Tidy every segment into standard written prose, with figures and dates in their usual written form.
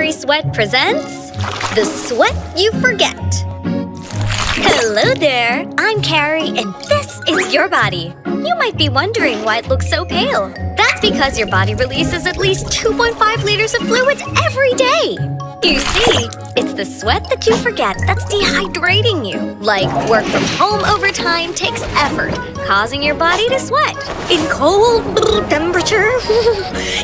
Pocari Sweat presents The Sweat You Forget. Hello there, I'm Carrie, and this is your body. You might be wondering why it looks so pale. That's because your body releases at least 2.5 liters of fluids every day. You see, it's the sweat that you forget that's dehydrating you. Like work from home overtime takes effort, causing your body to sweat. In cold temperature,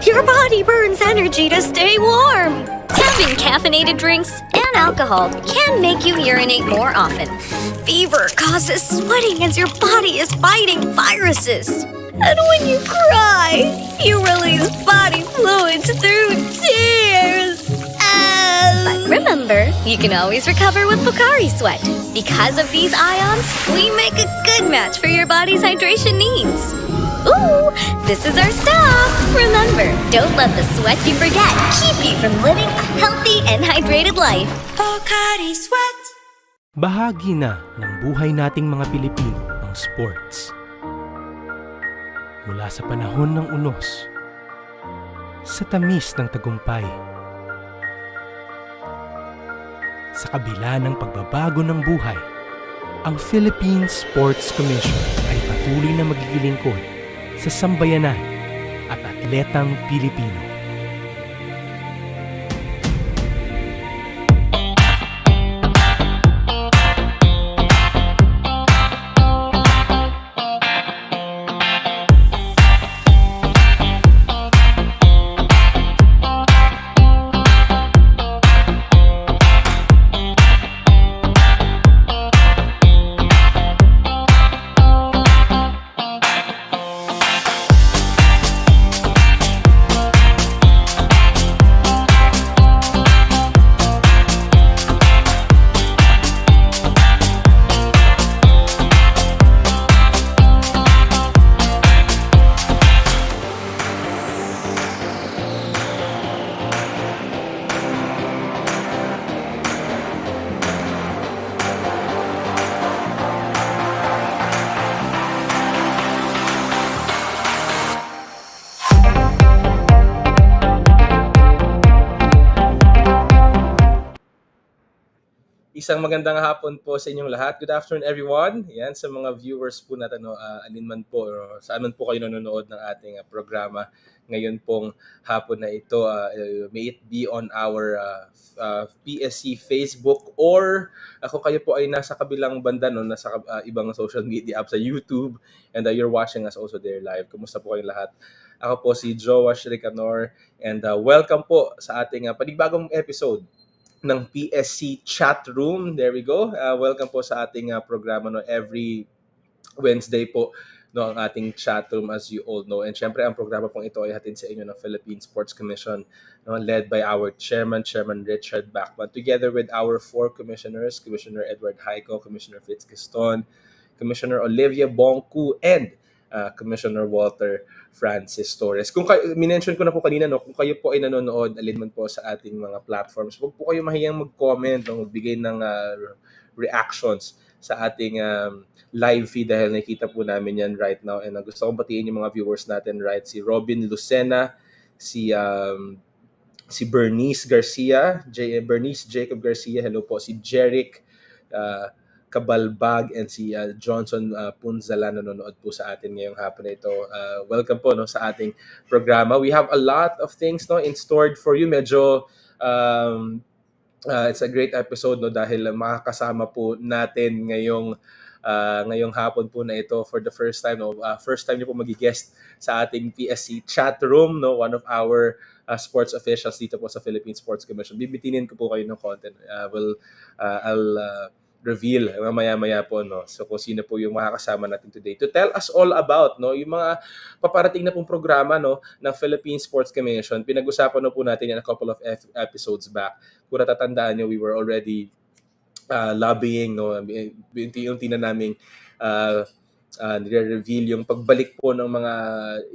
your body burns energy to stay warm. Having caffeinated drinks and alcohol can make you urinate more often. Fever causes sweating as your body is fighting viruses. And when you cry, you release body fluids through tears. But remember, you can always recover with Pocari Sweat. Because of these ions, we make a good match for your body's hydration needs. Ooh, this is our stop. Remember, don't let the sweat you forget keep you from living a healthy and hydrated life. Pocari Sweat! Bahagi na ng buhay nating mga Pilipino ang sports. Mula sa panahon ng unos, sa tamis ng tagumpay, sa kabila ng pagbabago ng buhay, ang Philippine Sports Commission ay patuloy na magigilingkod sa sambayanan at atletang Pilipino. Isang magandang hapon po sa inyong lahat. Good afternoon everyone. Yan sa mga viewers po natin, alinman po or saan man po kayo nanonood ng ating programa ngayon pong hapon na ito. May it be on our PSC Facebook or kung kayo po ay nasa kabilang banda, nasa ibang social media app sa YouTube and you're watching us also there live. Kumusta po kayong lahat? Ako po si Joash Ricanor and welcome po sa ating panibagong episode ng Psc Chatroom. There we go. Welcome po sa ating programa every Wednesday po ang ating chatroom as you all know. And syempre ang programa pong ito ay hatid sa inyo ng Philippine Sports Commission led by our Chairman Richard Bachman together with our 4 commissioners, Commissioner Edward Haico, Commissioner Fitz Gaston, Commissioner Olivia Bongku, and Commissioner Walter Francis Torres. Kung minention ko na po kanina, kung kayo po ay nanonood, alinman po sa ating mga platforms, huwag po kayo mahiyang mag-comment, magbigay ng reactions sa ating live feed dahil nakikita po namin yan right now. And gusto kong batiin yung mga viewers natin, right? Si Robin Lucena, si Bernice Garcia, Bernice Jacob Garcia, hello po, si Jeric Kabalbag, and si Johnson Punzala nanonood po sa atin ngayong hapon na ito. Welcome po sa ating programa. We have a lot of things in stored for you. Medyo it's a great episode dahil makakasama po natin ngayong hapon po na ito for the first time. First time niyo po magi-guest sa ating PSC Chatroom, one of our sports officials dito po sa Philippine Sports Commission. Bibitinin ko po kayo ng content. I'll reveal maya-maya po so kung sino po yung makakasama natin today to tell us all about yung mga paparating na pong programa ng Philippine Sports Commission. Pinag-usapan po natin yan a couple of episodes back. Kung natatandaan nyo, we were already lobbying, unti-unti na naming nire-reveal yung pagbalik po ng mga,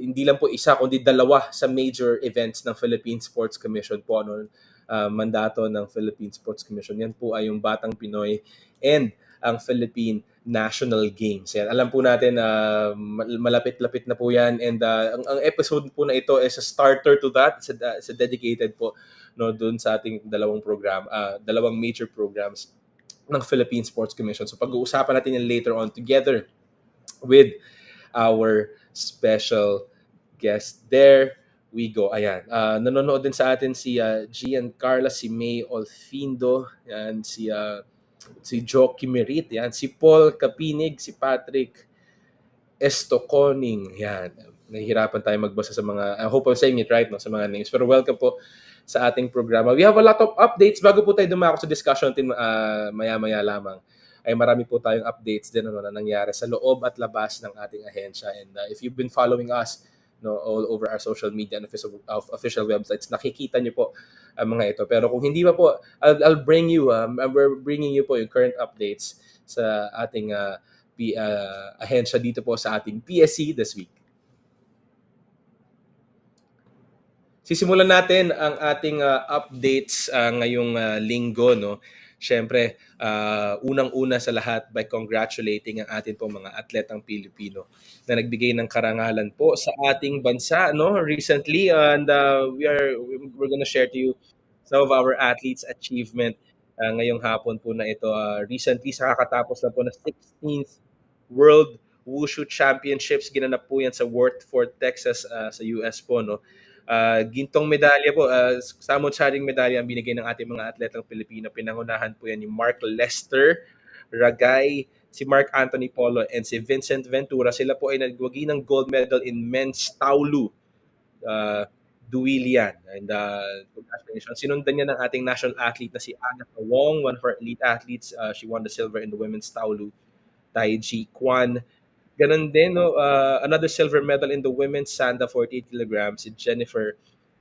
hindi lang po isa kundi dalawa sa major events ng Philippine Sports Commission po, mandato ng Philippine Sports Commission. Yan po ay yung Batang Pinoy and ang Philippine national games. Yan. Alam po natin malapit-lapit na po yan, and ang episode po na ito is a starter to that. It's a dedicated po no doon sa ating dalawang major programs ng Philippine Sports Commission. So pag-uusapan natin yan later on together with our special guest. There we go. Ayan. Nanonood din sa atin si Gian Carla, si May Olfindo, yan, si Jockey Merit, yan, si Paul Kapinig, si Patrick Estoconing. Yan. Nahihirapan tayo magbasa sa mga, I hope I'm saying it right, no, sa mga names. Pero welcome po sa ating programa. We have a lot of updates. Bago po tayo dumako sa discussion natin maya-maya lamang, ay marami po tayong updates din na nangyari sa loob at labas ng ating ahensya. And if you've been following us all over our social media and official websites, nakikita niyo po ang mga ito. Pero kung hindi pa po, we're bringing you po yung current updates sa ating ahensya dito po sa ating PSC this week. Sisimulan natin ang ating updates ngayong linggo, no. Siyempre, unang-una sa lahat by congratulating ang atin po mga atletang Pilipino na nagbigay ng karangalan po sa ating bansa, no, recently, and we're gonna share to you some of our athletes' achievement ngayong hapon po na ito. Recently, sa kakatapos na po na 16th World Wushu Championships, ginanap po yan sa Worthford, Texas, sa US po, no. Gintong medalya po, samot-saring medalya ang binigay ng ating mga atletang Pilipino. Pinangunahan po yan ni Mark Lester Ragay, si Mark Anthony Polo, and si Vincent Ventura. Sila po ay nagwagi ng gold medal in men's Taolu Duilian. And congratulations. Sinundan niya ng ating national athlete na si Agatha Wong, one of our elite athletes. She won the silver in the women's Taolu Taiji Kwan. Ganon din, no, another silver medal in the women's Sanda 48 kilograms, si Jennifer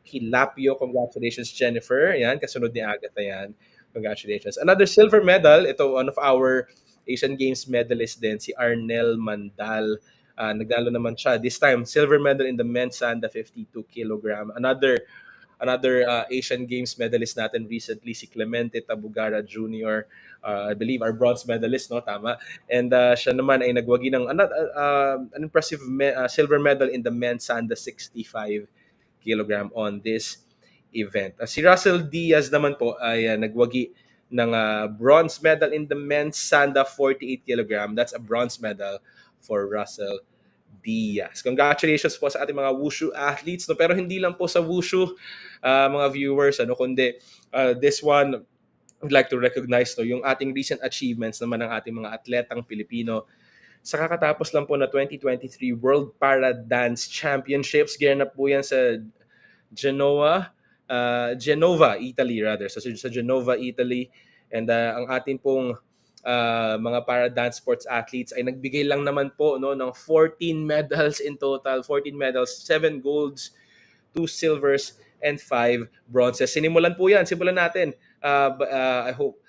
Hilapio. Congratulations, Jennifer. Yan, kasunod ni Agatha yan. Congratulations. Another silver medal, ito one of our Asian Games medalists din, si Arnel Mandal. Nagdalo naman siya. This time, silver medal in the men's Sanda 52 kilogram. Another Asian Games medalist natin recently, si Clemente Tabugara Jr., I believe our bronze medalist, no? Tama. And siya naman ay nagwagi ng an impressive silver medal in the men's Sanda 65 kilogram on this event. Si Russell Diaz naman po ay nagwagi ng bronze medal in the men's Sanda 48 kilogram. That's a bronze medal for Russell Diaz. Congratulations po sa ating mga wushu athletes, no? Pero hindi lang po sa wushu, mga viewers, kundi this one, I'd like to recognize yung ating recent achievements naman ng ating mga atletang Pilipino sa kakatapos lang po na 2023 World Para Dance Championships. Ginanap po yan sa Genova, Italy rather. So sa Genova, Italy. And ang ating pong mga para dance sports athletes ay nagbigay lang naman po, no, ng 14 medals in total. 14 medals, 7 golds, 2 silvers, and 5 bronzes. Simulan natin. I hope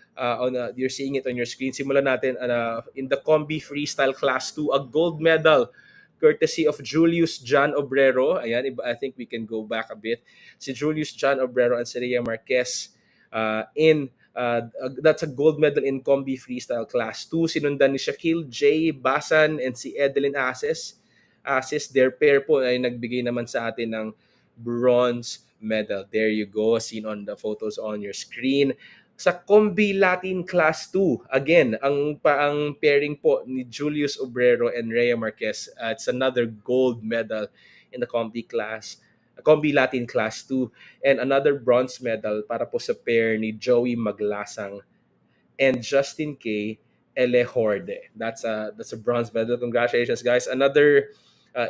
you're seeing it on your screen. Simulan natin in the Combi Freestyle Class 2, a gold medal courtesy of Julius John Obrero. Ayan, I think we can go back a bit. Si Julius John Obrero and si Rhea Marquez that's a gold medal in Combi Freestyle Class 2. Sinundan ni Shaquille J. Basan and si Edeline Ases. Their pair po ay nagbigay naman sa atin ng bronze medal. There you go, seen on the photos on your screen. Sa Combi Latin Class 2, again, ang pairing po ni Julius Obrero and Rhea Marquez, it's another gold medal in the Combi Latin Class 2, and another bronze medal para po sa pair ni Joey Maglasang and Justin K. Elehorde. That's a bronze medal. Congratulations, guys. Another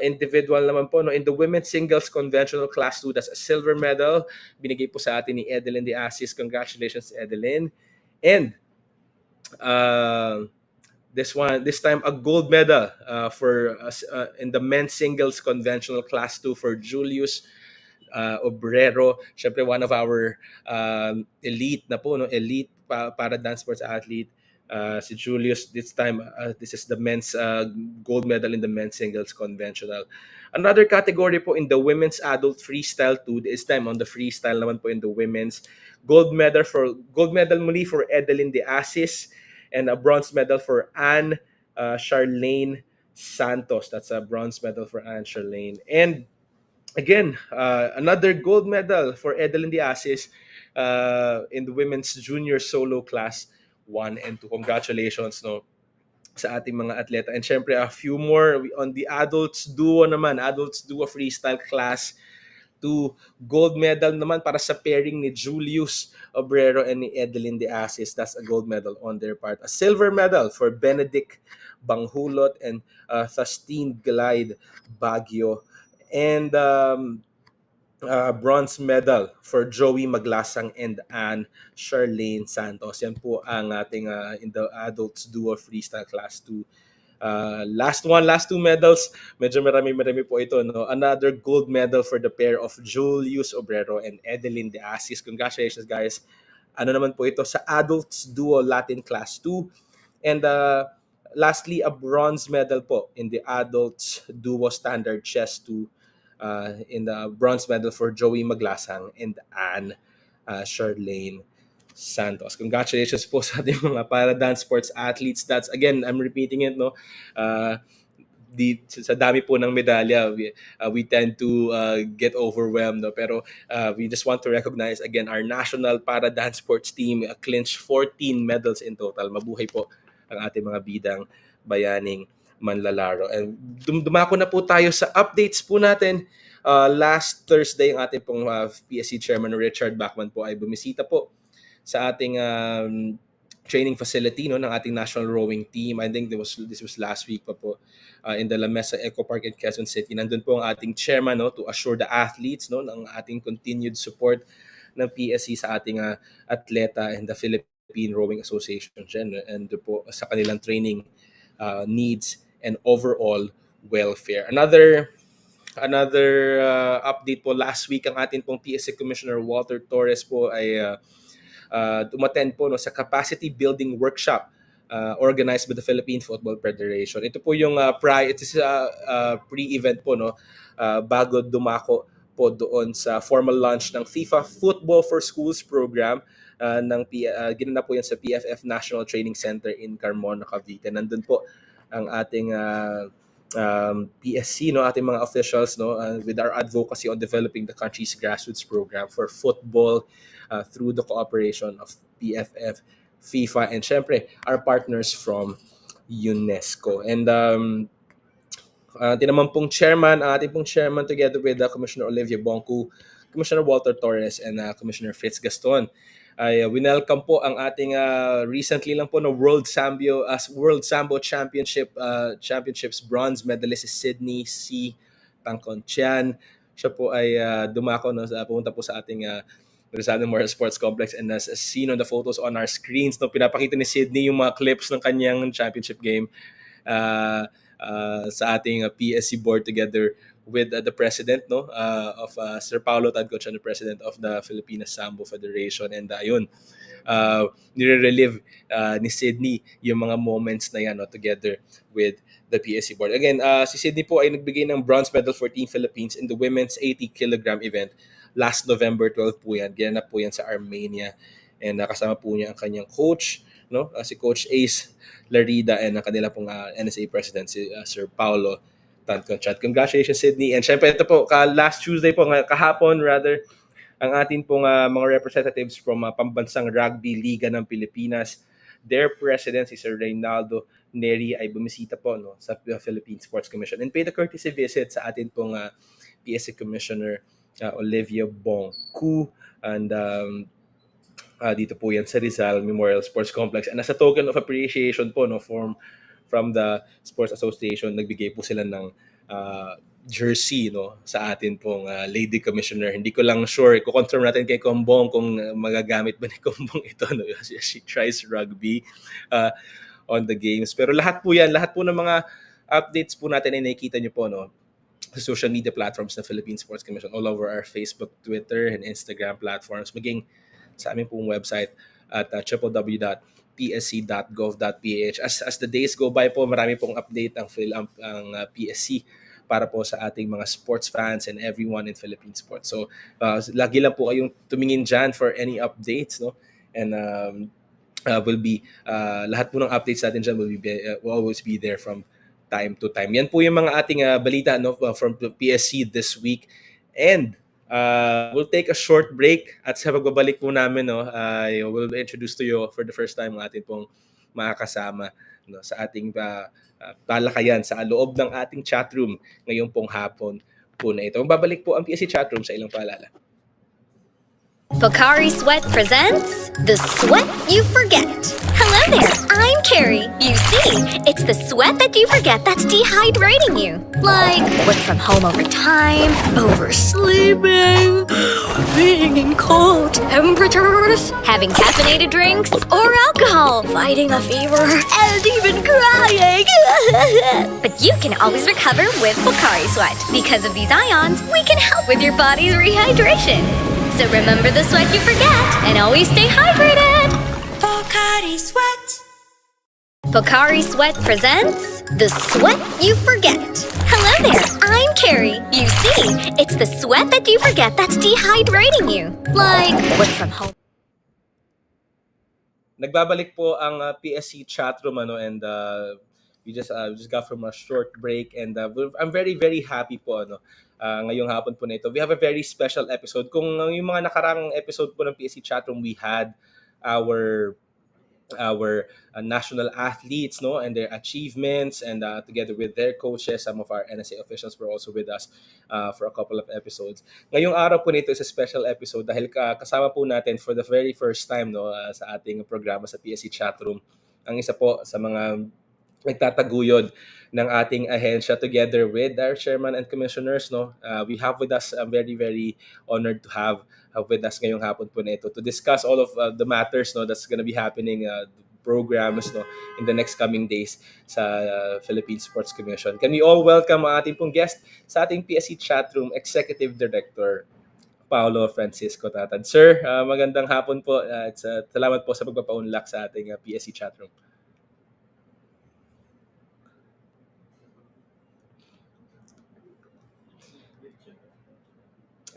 individual naman po, no, in the women's singles conventional class 2, that's a silver medal. Binigay po sa atin ni Edeline De Asis. Congratulations, Edeline. And this time a gold medal for in the men's singles conventional class 2 for Julius Obrero. Syempre one of our elite na po, no, elite para dance sports athlete. Si Julius, this time, this is the men's gold medal in the men's singles conventional. Another category po in the women's adult freestyle 2, this time on the freestyle naman po in the women's. Gold medal muli for Edeline De Asis and a bronze medal for Anne Charlene Santos. That's a bronze medal for Anne Charlene. And again, another gold medal for Edeline Diasis in the women's junior solo class 1 and 2. Congratulations, no, sa ating mga atleta. And syempre, a few more on the adults duo naman. Adults duo freestyle class 2. Gold medal naman para sa pairing ni Julius Obrero and ni Edeline De Asis. That's a gold medal on their part. A silver medal for Benedict Banghulot and Thastine Glide Baguio. And bronze medal for Joey Maglasang and Anne Charlene Santos. Yan po ang ating in the adults duo freestyle class 2. Last two medals, medyo marami po ito, no. Another gold medal for the pair of Julius Obrero and Edeline De Asis. Congratulations, guys. Ano naman po ito sa adults duo Latin class 2. And lastly, a bronze medal po in the adults duo standard chess 2. In the bronze medal for Joey Maglasang and Anne Charlene Santos. Congratulations po sa ating mga para dance sports athletes. That's, again, I'm repeating it, no. Sa dami po ng medalya, we tend to get overwhelmed, no? Pero we just want to recognize again our national para dance sports team clinched 14 medals in total. Mabuhay po ang ating mga bidang bayaning manlalaro. And dumako na po tayo sa updates po natin. Last Thursday, ang ating pong PSC Chairman Richard Bachman po ay bumisita po sa ating training facility, no, ng ating national rowing team. I think this was last week pa po in the La Mesa Eco Park in Quezon City. Nandun po ang ating chairman, no, to assure the athletes, no, ng ating continued support ng PSC sa ating atleta and the Philippine Rowing Association and po sa kanilang training needs and overall welfare. Another update po, last week ang ating pong PSC Commissioner Walter Torres po ay umattend po, no, sa capacity building workshop organized by the Philippine Football Federation. Ito po yung pre-event po, no, bago dumako po doon sa formal launch ng FIFA Football for Schools program ginanap po yan sa PFF National Training Center in Carmona, Cavite. Nandun po ang ating PSC, no, ating mga officials, no, with our advocacy on developing the country's grassroots program for football through the cooperation of PFF, FIFA, and syempre our partners from UNESCO. And ating pong chairman, together with Commissioner Olivia Boncu, Commissioner Walter Torres, and Commissioner Fritz Gaston, ay winelcome po ang ating recently lang po na World Sambo Championships bronze medalist si Sydney C. Tangcontian. Siya po ay dumako, no, pumunta po sa ating Rizal Memorial Sports Complex, and as seen on the photos on our screens, no, pinapakita ni Sydney yung mga clips ng kanyang championship game sa ating PSC board together with the president, no, of Sir Paulo Tangcontian, the president of the Philippine Sambo Federation. And ayun, nire-relive ni Sydney yung mga moments na yan, no, together with the PSC board. Again, si Sydney po ay nagbigay ng bronze medal for Team Philippines in the women's 80-kilogram event last November 12 po yan. Ginanap po yan sa Armenia. And kasama po niya ang kanyang coach, no, si Coach Ace Larida, and ang kanila pong NSA president, si Sir Paulo Tangcontian. Congratulations, Sydney. And syempre, ito po, last Tuesday po, kahapon rather, ang atin pong mga representatives from Pambansang Rugby Liga ng Pilipinas, their president, si Sir Reynaldo Neri, ay bumisita po, no, sa Philippine Sports Commission and paid a courtesy visit sa atin pong PSC Commissioner Olivia Boncu. And dito po yan sa Rizal Memorial Sports Complex. And as a token of appreciation po, no, from the Sports Association, nagbigay po sila ng jersey, no, sa atin pong Lady Commissioner. Hindi ko lang sure, i-confirm natin kay Kombong kung magagamit ba ni Kombong ito, no, as she tries rugby on the games. Pero lahat po ng mga updates po natin ay nakikita nyo po, no, sa social media platforms ng Philippine Sports Commission all over our Facebook, Twitter, and Instagram platforms, maging sa aming pong website at www.psc.gov.ph. As the days go by po, marami pong update ang PSC para po sa ating mga sports fans and everyone in Philippine sports. So, lagi lang po kayong tumingin dyan for any updates, no? And will be lahat po ng updates natin dyan will always be there from time to time. Yan po yung mga ating balita no, from PSC this week. And we'll take a short break at sa pagbabalik po namin, no, we'll introduce to you for the first time ang ating pong makakasama no, sa ating talakayan sa loob ng ating chatroom ngayong pong hapon po na ito. Babalik po ang PSC Chatroom sa ilang paalala. Pocari Sweat presents The Sweat You Forget. Hello there, I'm Carrie. You see, it's the sweat that you forget that's dehydrating you. Like work from home overtime, oversleeping, being in cold temperatures, having caffeinated drinks, or alcohol, fighting a fever, and even crying. But you can always recover with Pocari Sweat. Because of these ions, we can help with your body's rehydration. So remember the sweat you forget and always stay hydrated. Pocari Sweat. Pocari Sweat presents The Sweat You Forget. Hello there, I'm Carrie. You see, it's the sweat that you forget that's dehydrating you. Like work from home. Nagbabalik po ang PSC Chatroom and we just got from a short break and I'm very very happy po ngayong hapon po na ito. We have a very special episode. Kung yung mga nakarang episode po ng PSC Chatroom, we had our national athletes no and their achievements and together with their coaches, some of our NSA officials were also with us for a couple of episodes. Ngayong araw po nito is a special episode dahil kasama po natin for the very first time no sa ating programa sa PSC Chatroom ang isa po sa mga nagtataguyod ng ating ahensya together with our chairman and commissioners no. We have with us, I'm very very honored to have with us ngayong hapon po nito to discuss all of the matters no that's gonna be happening programs no in the next coming days sa Philippine Sports Commission. Can we all welcome ang ating pong guest sa ating PSC Chatroom Executive Director Paolo Francisco Tatad. Sir, magandang hapon po. Salamat po sa pagpapaunlak sa ating PSC Chatroom.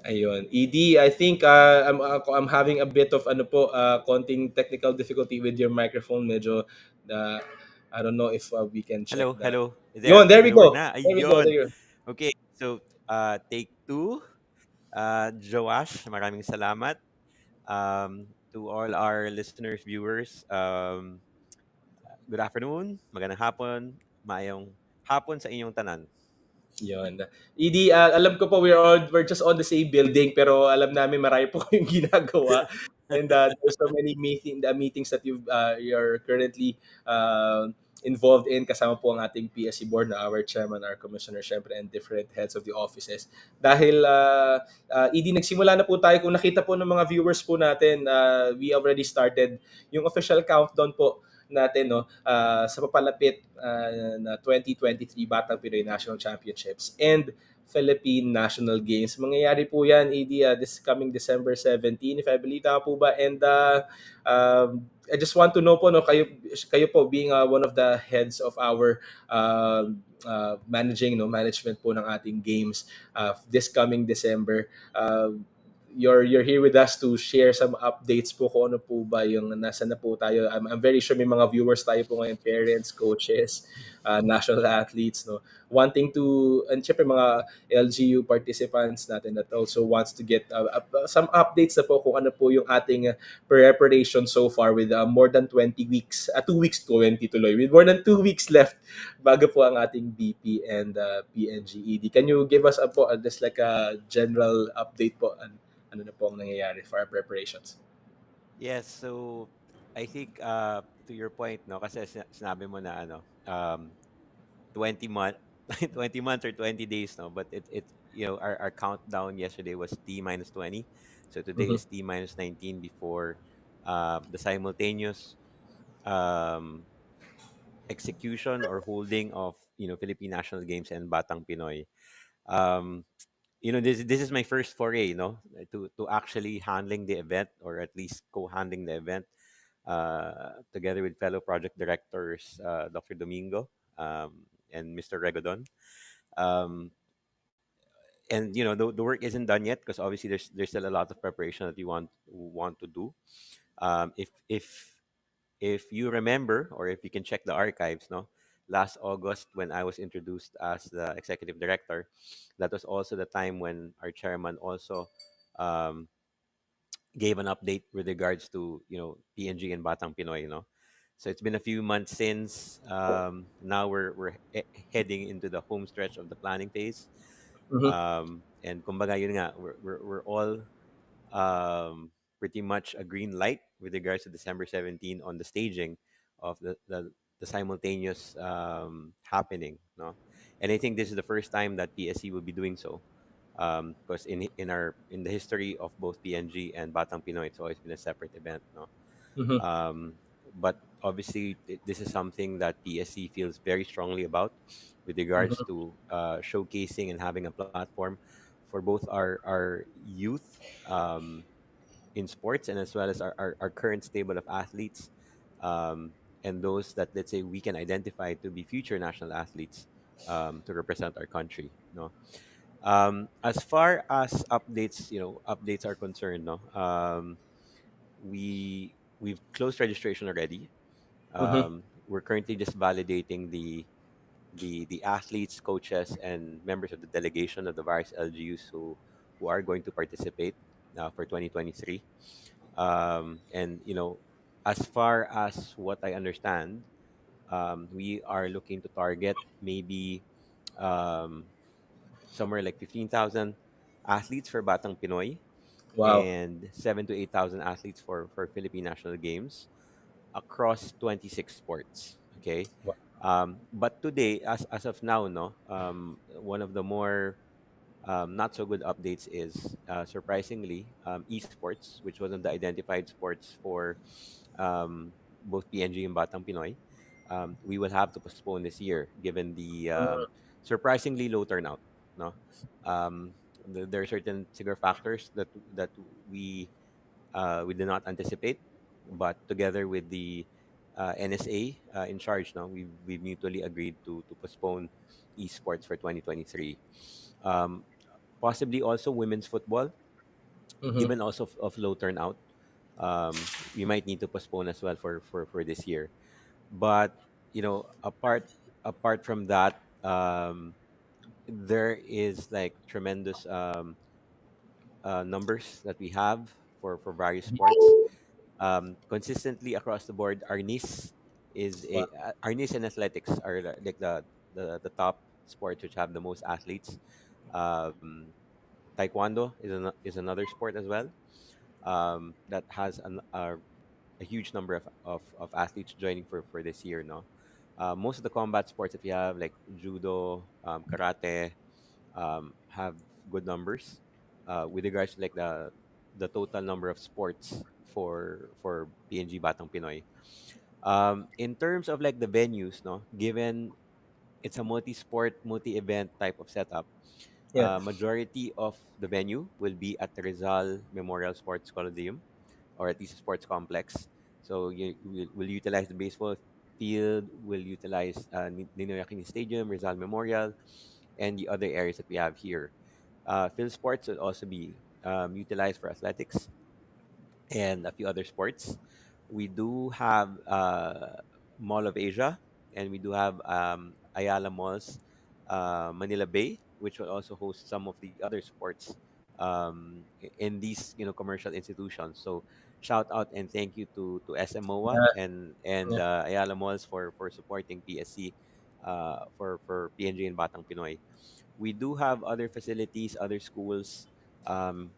Ayun. ED, I think I'm having a bit of konting technical difficulty with your microphone. Medyo I don't know if we can check Hello, that. hello. Yun, there we Nag-work go. na. There we go. Ayun. There. Okay, so take two. Joash, maraming salamat. To all our listeners, viewers, good afternoon, magandang hapon, maayong hapon sa inyong tanan. Yun. ED, alam ko po we're just on the same building pero alam namin marami po kayong ginagawa. And there's so many meetings that you're currently involved in kasama po ang ating PSC board na our chairman, our commissioner, syempre, and different heads of the offices. Dahil ED, nagsimula na po tayo. Kung nakita po ng mga viewers po natin, we already started yung official countdown po natin no sa papalapit na 2023 Batang Pinoy National Championships and Philippine National Games. Mangyayari po yan, this coming December 17, if I believe tama po ba. And I just want to know po, no, kayo po being one of the heads of our management po ng ating games this coming December. You're here with us to share some updates po kung ano po ba yung nasa na po tayo. I'm very sure may mga viewers tayo po ngayon, parents, coaches, national athletes, no, wanting to, and syempre mga LGU participants natin that also wants to get some updates na po kung ano po yung ating preparation so far with more than 20 weeks, 2 weeks 20 tuloy, with more than 2 weeks left bago po ang ating BP and PNGED. Can you give us just like a general update po ano na po ang nangyayari for our preparations? Yes, so I think to your point, no, kasi sinabi mo na 20 month 20 months or 20 days, no, but it our countdown yesterday was T minus 20. So today Mhm. is T minus 19 before the simultaneous execution or holding of Philippine National Games and Batang Pinoy. Um, this is my first foray, to actually handling the event or at least co-handling the event together with fellow project directors, Dr. Domingo and Mr. Regodon. Um, and the work isn't done yet because obviously there's still a lot of preparation that you want to do. If if you remember, or if you can check the archives, no, last August when I was introduced as the executive director, that was also the time when our chairman also um, gave an update with regards to PNG and Batang Pinoy. So it's been a few months since. Now we're heading into the home stretch of the planning phase. Mm-hmm. And kumbaga yun nga, we're all pretty much a green light with regards to December 17 on the staging of the simultaneous happening. No, and I think this is the first time that PSC will be doing so. Because in the history of both PNG and Batang Pinoy, it's always been a separate event. No, Mm-hmm. um, but obviously this is something that PSC feels very strongly about with regards Mm-hmm. to showcasing and having a platform for both our youth in sports, and as well as our current stable of athletes, and those that, let's say, we can identify to be future national athletes, to represent our country. No, as far as updates are concerned, no, we've closed registration already. Mm-hmm. We're currently just validating the athletes, coaches, and members of the delegation of the various LGUs who are going to participate for 2023. And as far as what I understand, we are looking to target maybe um, somewhere like 15,000 athletes for Batang Pinoy, Wow. and 7 to 8,000 athletes for Philippine National Games across 26 sports. Okay. Wow. But today, as of now, no, one of the more not so good updates is, surprisingly, esports, which wasn't the identified sports for both PNG and Batang Pinoy. We will have to postpone this year given the surprisingly low turnout. No, there are certain trigger factors that we did not anticipate, but together with the NSA in charge now, we've mutually agreed to postpone esports for 2023. Um, Possibly also women's football, Mm-hmm. given also of low turnout. We might need to postpone as well for this year. But apart from that, there is like tremendous numbers that we have for various sports. Consistently across the board, Wow. Arnis and athletics are like the top sports which have the most athletes. Um, Taekwondo is another sport as well, that has a huge number of athletes joining for this year. No, most of the combat sports that we have, like judo, karate, have good numbers with regards to like the total number of sports for PNG Batang Pinoy. In terms of like the venues, no, given it's a multi-sport, multi-event type of setup, Yeah. majority of the venue will be at the Rizal Memorial Sports Coliseum, or at least a sports complex. So will utilize the baseball field, will utilize Ninoy Aquino Stadium, Rizal Memorial, and the other areas that we have here. Field sports will also be utilized for athletics and a few other sports. We do have Mall of Asia, and we do have Ayala Malls, Manila Bay, which will also host some of the other sports in these commercial institutions. So shout out and thank you to SMOA Yeah. and Yeah. Ayala Malls for supporting PSC for PNG and Batang Pinoy. We do have other facilities, other schools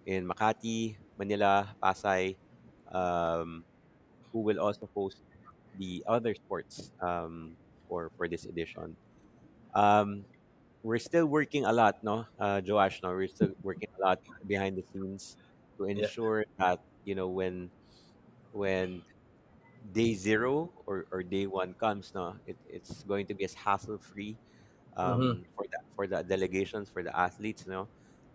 in Makati, Manila, Pasay, um, who will also host the other sports for this edition. Um, we're still working a lot, no, Joash, no, we're still working a lot behind the scenes to Yeah. ensure that when day zero or day one comes, no, it's going to be as hassle free Mm-hmm. for the delegations, for the athletes.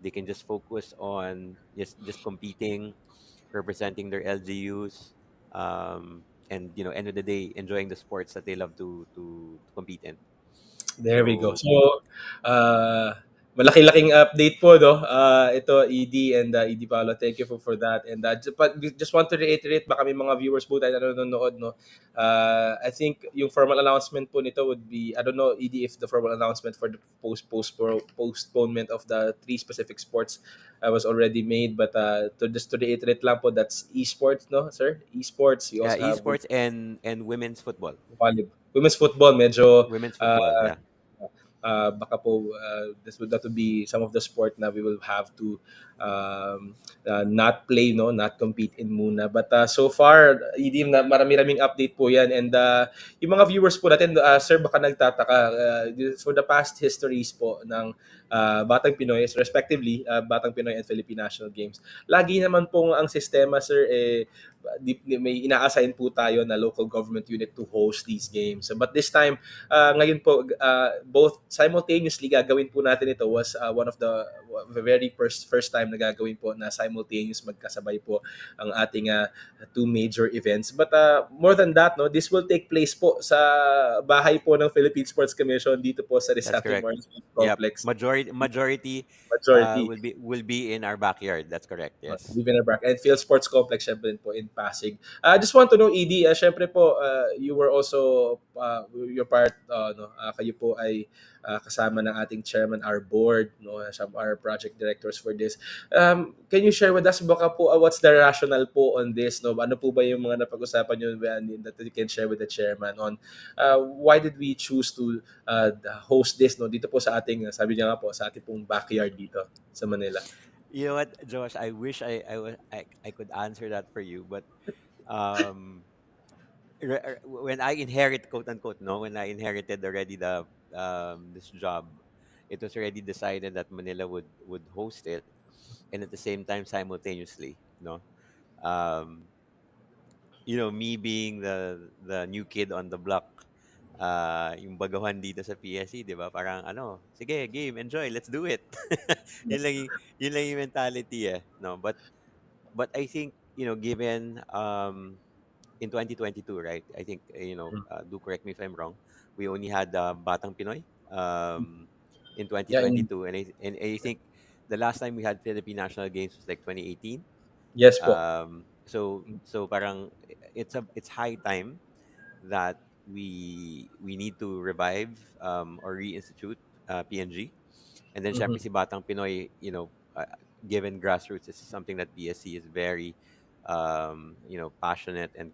They can just focus on just competing, representing their LGUs, and end of the day enjoying the sports that they love to compete in. There we go. So So, uh, malaki-laking update po, no? Ito, ED and ED Paolo, thank you for that. And but just want to reiterate, baka may mga viewers po tayo na nanonood, no? I think yung formal announcement po nito would be, I don't know, ED, if the formal announcement for the postponement of the three specific sports was already made. But just to reiterate lang po, that's esports, no, sir? Esports. We Yeah, also have esports and women's football. women's football, medyo Women's football, uh, yeah. baka po that would be some of the sport na we will have to um, not play, no, not compete in muna. But so far, hindi na marami-raming update po yan. And yung mga viewers po natin, sir, baka nagtataka, for the past histories po ng Batang Pinoy, respectively, Batang Pinoy and Philippine National Games, lagi naman pong ang sistema, sir, may ina-assign po tayo na local government unit to host these games. But this time, ngayon po, both simultaneously gagawin po natin ito was one of the very first time na gagawin po na simultaneous magkasabay po ang ating two major events. But more than that, no, this will take place po sa bahay po ng Philippine Sports Commission dito po sa That's Rizal correct. Memorial Sports Yep. Complex. Majority Majority. will be in our backyard. That's correct. Yes. Live in a Brack and Field Sports Complex syempre din po in Pasig. I just want to know, ED, syempre po, you were also, your part, no, kayo po ay kasama ng ating chairman, our board, no, some our project directors for this. Can you share with us baka po, what's the rationale po on this? No? Ano po ba yung mga napag-usapan nyo that you can share with the chairman on why did we choose to host this, no, dito po sa ating, sabi niya nga po, sa ating pong backyard dito sa Manila? You know what, Josh? I wish I could answer that for you, but um, when I inherit, quote unquote, no, when I inherited already the this job, it was already decided that Manila would host it, and at the same time simultaneously, no. Um, me being the new kid on the block, yung bagawan dito sa PSC, 'di ba? Parang ano, sige, game, enjoy, let's do it. yun lang yun lang yung mentality no. But I think, given in 2022, right? I think, do correct me if I'm wrong. We only had Batang Pinoy in Yeah, in 2022, and I think the last time we had Philippine National Games was like 2018. yes po. So parang it's high time that we need to revive or reinstitute PNG. And then Mhm. syempre si Batang Pinoy, given grassroots, is something that PSC is very passionate, and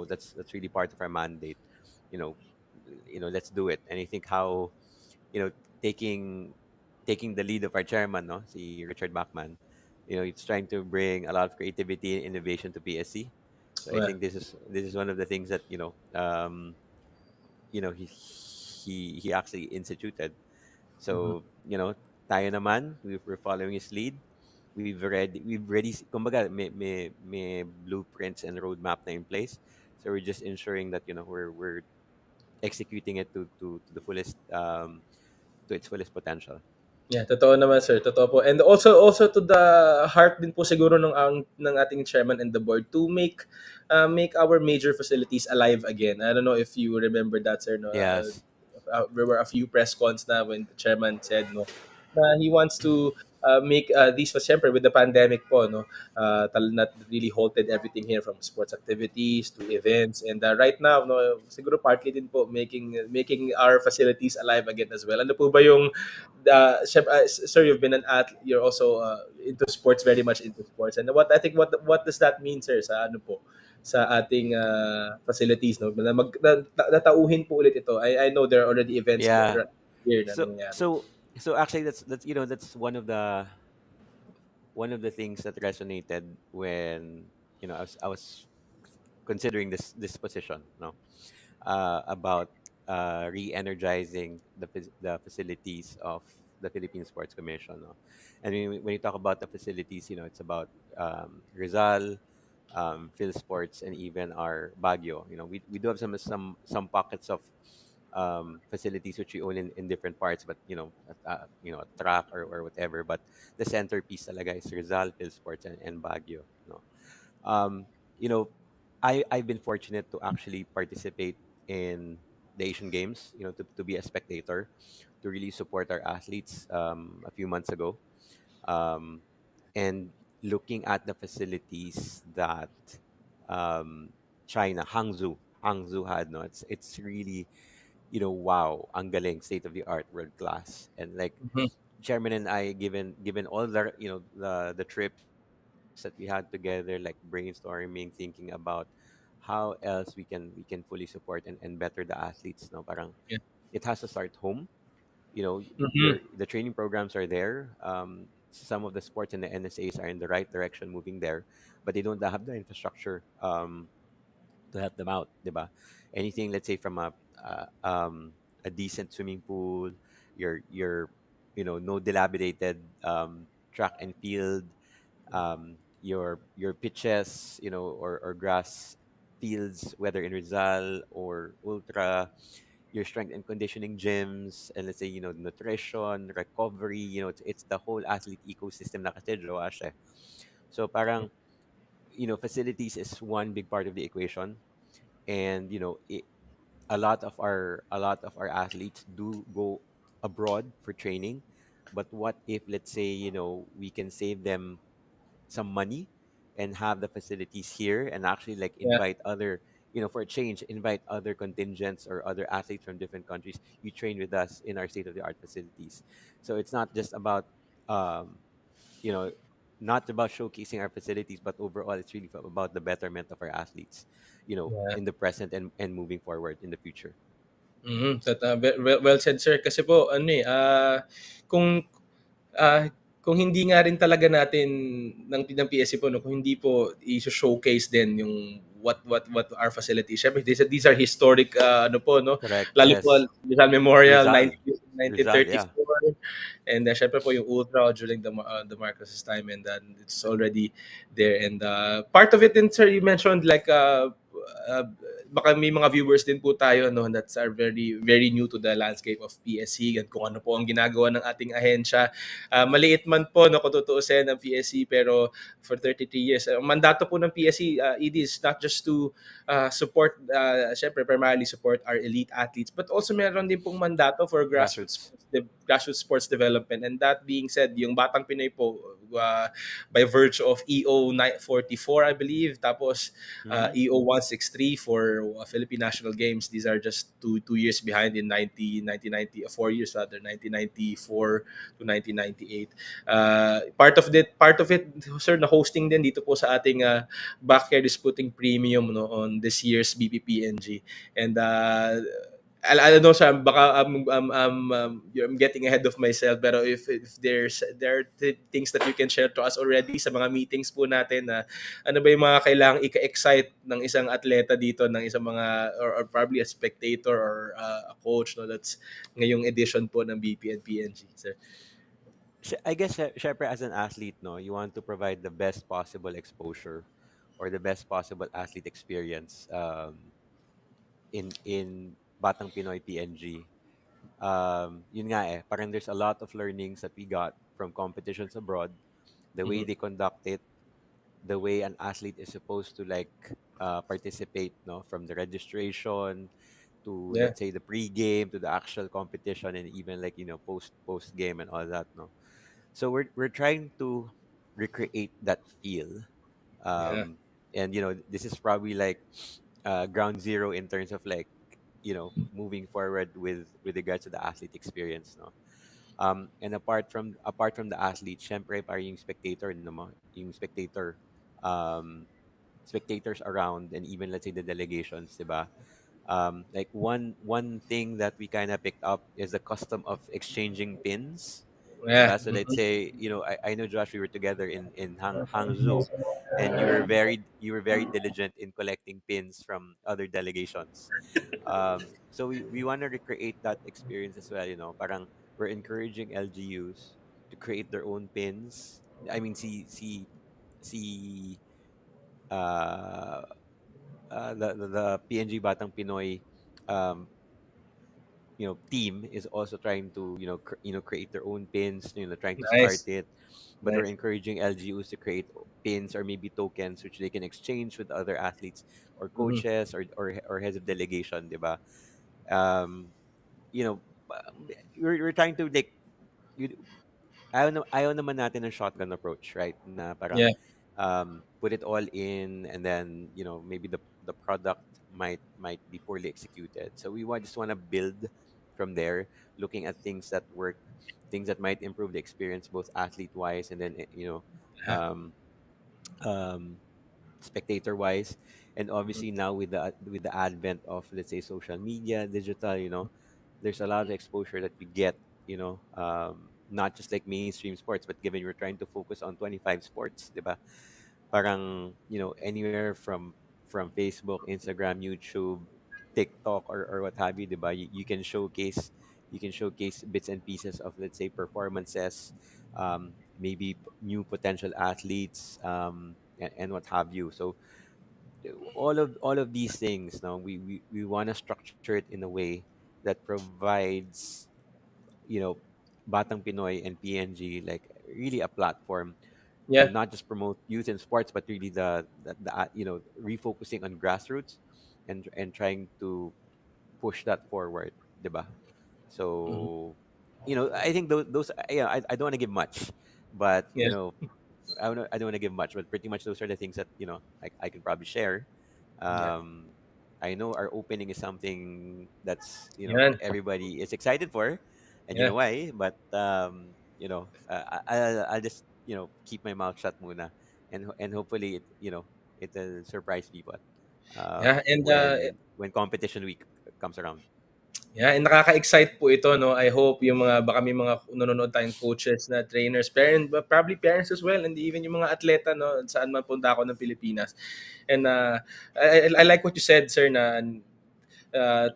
that's really part of our mandate. You know, let's do it. And I think how, you know taking taking the lead of our chairman, no, si Richard Bachman, it's trying to bring a lot of creativity and innovation to PSC. So I Yeah. think this is one of the things that he actually instituted. Mhm. So, tayo naman, we're following his lead. We've already kumbaga, may blueprints and roadmap na in place. So we're just ensuring that, we're executing it to the fullest, to its fullest potential. Yeah, totoo naman, sir, totoo po. And also to the heart din po siguro ng ating chairman and the board to make our major facilities alive again. I don't know if you remember that, sir, no. Yes. There were a few press cons na when the chairman said, no, na he wants to make these, syempre with the pandemic po, no, not really halted everything here from sports activities to events. And right now, no, siguro partly din po making our facilities alive again as well. Ano po ba yung sir, you've been an athlete, you're also into sports, very much into sports. And what does that mean, sir, sa ano po, sa ating facilities, no, natauhin po ulit ito. I know there are already events po Yeah. here na So nangyayari. so so actually, that's one of the things that resonated when, I was considering this position, no, about re-energizing the facilities of the Philippine Sports Commission. No? And when you talk about the facilities, it's about Rizal, Phil Sports, and even our Baguio. We do have some pockets of facilities which we own in different parts, but a track or whatever. But the centerpiece talaga is Rizal, Phil Sports, and Baguio. Um, you know, I've been fortunate to actually participate in the Asian Games, to be a spectator, to really support our athletes a few months ago. Um, and looking at the facilities that um, China, Hangzhou had, no, it's really, wow, ang galing, state of the art, world class. And like Mhm. chairman and I, given all the the trips that we had together, like brainstorming, thinking about how else we can fully support and better the athletes. No, parang Yeah. it has to start home. Mhm. The training programs are there. Some of the sports and the NSAs are in the right direction, moving there, but they don't have the infrastructure to help them out, diba? Anything, let's say from a decent swimming pool, your no dilapidated track and field, your pitches, or grass fields, whether in Rizal or Ultra, your strength and conditioning gyms, and let's say, nutrition, recovery, it's the whole athlete ecosystem na kasi Joash eh. So parang, facilities is one big part of the equation. And a lot of our athletes do go abroad for training. But what if, let's say, we can save them some money and have the facilities here, and actually like Yeah. invite other, for a change, invite other contingents or other athletes from different countries. You train with us in our state of the art facilities. So it's not just about um, you know not about showcasing our facilities, but overall it's really about the betterment of our athletes, Yeah. in the present and moving forward in the future. Mhm. Well said, sir. Kasi po ano, kung Ah, kung hindi nga rin talaga natin ng PSC po 'no, kung hindi po i-sho-showcase din yung what our facilities. Siyempre these are historic, ano po 'no, Correct, lalo po yes. Rizal Memorial Rizal. Rizal, yeah. 1934, and siyempre po yung Ultra during the Marcos's time, and it's already there. And part of it din, sir, you mentioned like, uh, baka may mga viewers din po tayo no that are very very new to the landscape of PSC and kung ano po ang ginagawa ng ating ahensya. Maliit man po no kung tutuusin ang PSC, pero for 33 years ang mandato po ng PSC, it is not just to support, syempre primarily support our elite athletes, but also meron din pong mandato for Grassroots. grassroots sports development. And that being said, yung Batang Pinoy po, by virtue of EO 44, I believe, tapos Hmm. EO 163 for Philippine National Games. These are just two years behind in 1990, 4 years rather, 1994 to 1998. Part of it, sir, na hosting din dito po sa ating backyard is putting premium no on this year's BPPNG. And I don't know, sir, baka I'm getting ahead of myself, pero if there are things that you can share to us already sa mga meetings po natin, na ano ba yung mga kailangang ika-excite ng isang atleta dito, ng isang mga, or probably a spectator or a coach no, that's ngayong edition po ng BP and PNG, sir. I guess, syempre, as an athlete, no, you want to provide the best possible exposure or the best possible athlete experience, in Batang Pinoy PNG. Yun nga eh, parang there's a lot of learnings that we got from competitions abroad, the way Mhm. they conduct it, the way an athlete is supposed to like participate, no, from the registration to, Yeah, let's say, the pre-game to the actual competition, and even like, post game and all that, no. So we're trying to recreate that feel. yeah, And this is probably like ground zero in terms of like, moving forward with regards to the athlete experience, no. And apart from the athlete, syempre para yung spectator, no, yung spectators around, and even, let's say, the delegations, diba? Like one thing that we kind of picked up is the custom of exchanging pins, yeah. diba? So let's say, I know, Josh, we were together in Hangzhou, and you were very diligent in collecting pins from other delegations. So we want to recreate that experience as well. Parang we're encouraging LGUs to create their own pins. I mean, see uh, the PNG Batang Pinoy um, team is also trying to create their own pins, trying to start Nice, it. But we're nice. encouraging LGUs to create pins or maybe tokens which they can exchange with other athletes or Mhm. coaches or heads of delegation, diba? um, you know, we're trying to like, you, ayaw naman natin ng shotgun approach, right? Na parang Yeah. put it all in, and then maybe the product might be poorly executed. So just want to build from there, looking at things that work, things that might improve the experience both athlete wise, and then Yeah. um, um, spectator wise. And obviously now with the advent of, let's say, social media, digital, there's a lot of exposure that we get, not just like mainstream sports, but given you're trying to focus on 25 sports, diba? Parang, anywhere from Facebook, Instagram, YouTube, TikTok, or what have you, diba? You can showcase bits and pieces of, let's say, performances, maybe new potential athletes, and what have you. So all of these things now, we want to structure it in a way that provides, you know Batang Pinoy and PNG like really a platform to Yeah. not just promote youth in sports, but really refocusing on grassroots, and trying to push that forward, diba? Mhm. So, I think those yeah, I don't want to give much, but Yeah. I don't want to give much, but pretty much those are the things that I can probably share. Yeah. Um, I know our opening is something that's Yan. everybody is excited for, and you Yeah. know why. But I'll just keep my mouth shut muna, and hopefully it will surprise people Yeah. And when competition week comes around. yeah, and nakaka-excite po ito, no. I hope yung mga baka may mga nanonood tayong coaches na trainers, parents, but probably parents as well, and even yung mga atleta, no, saan man punta ako ng Pilipinas. And I like what you said, sir, na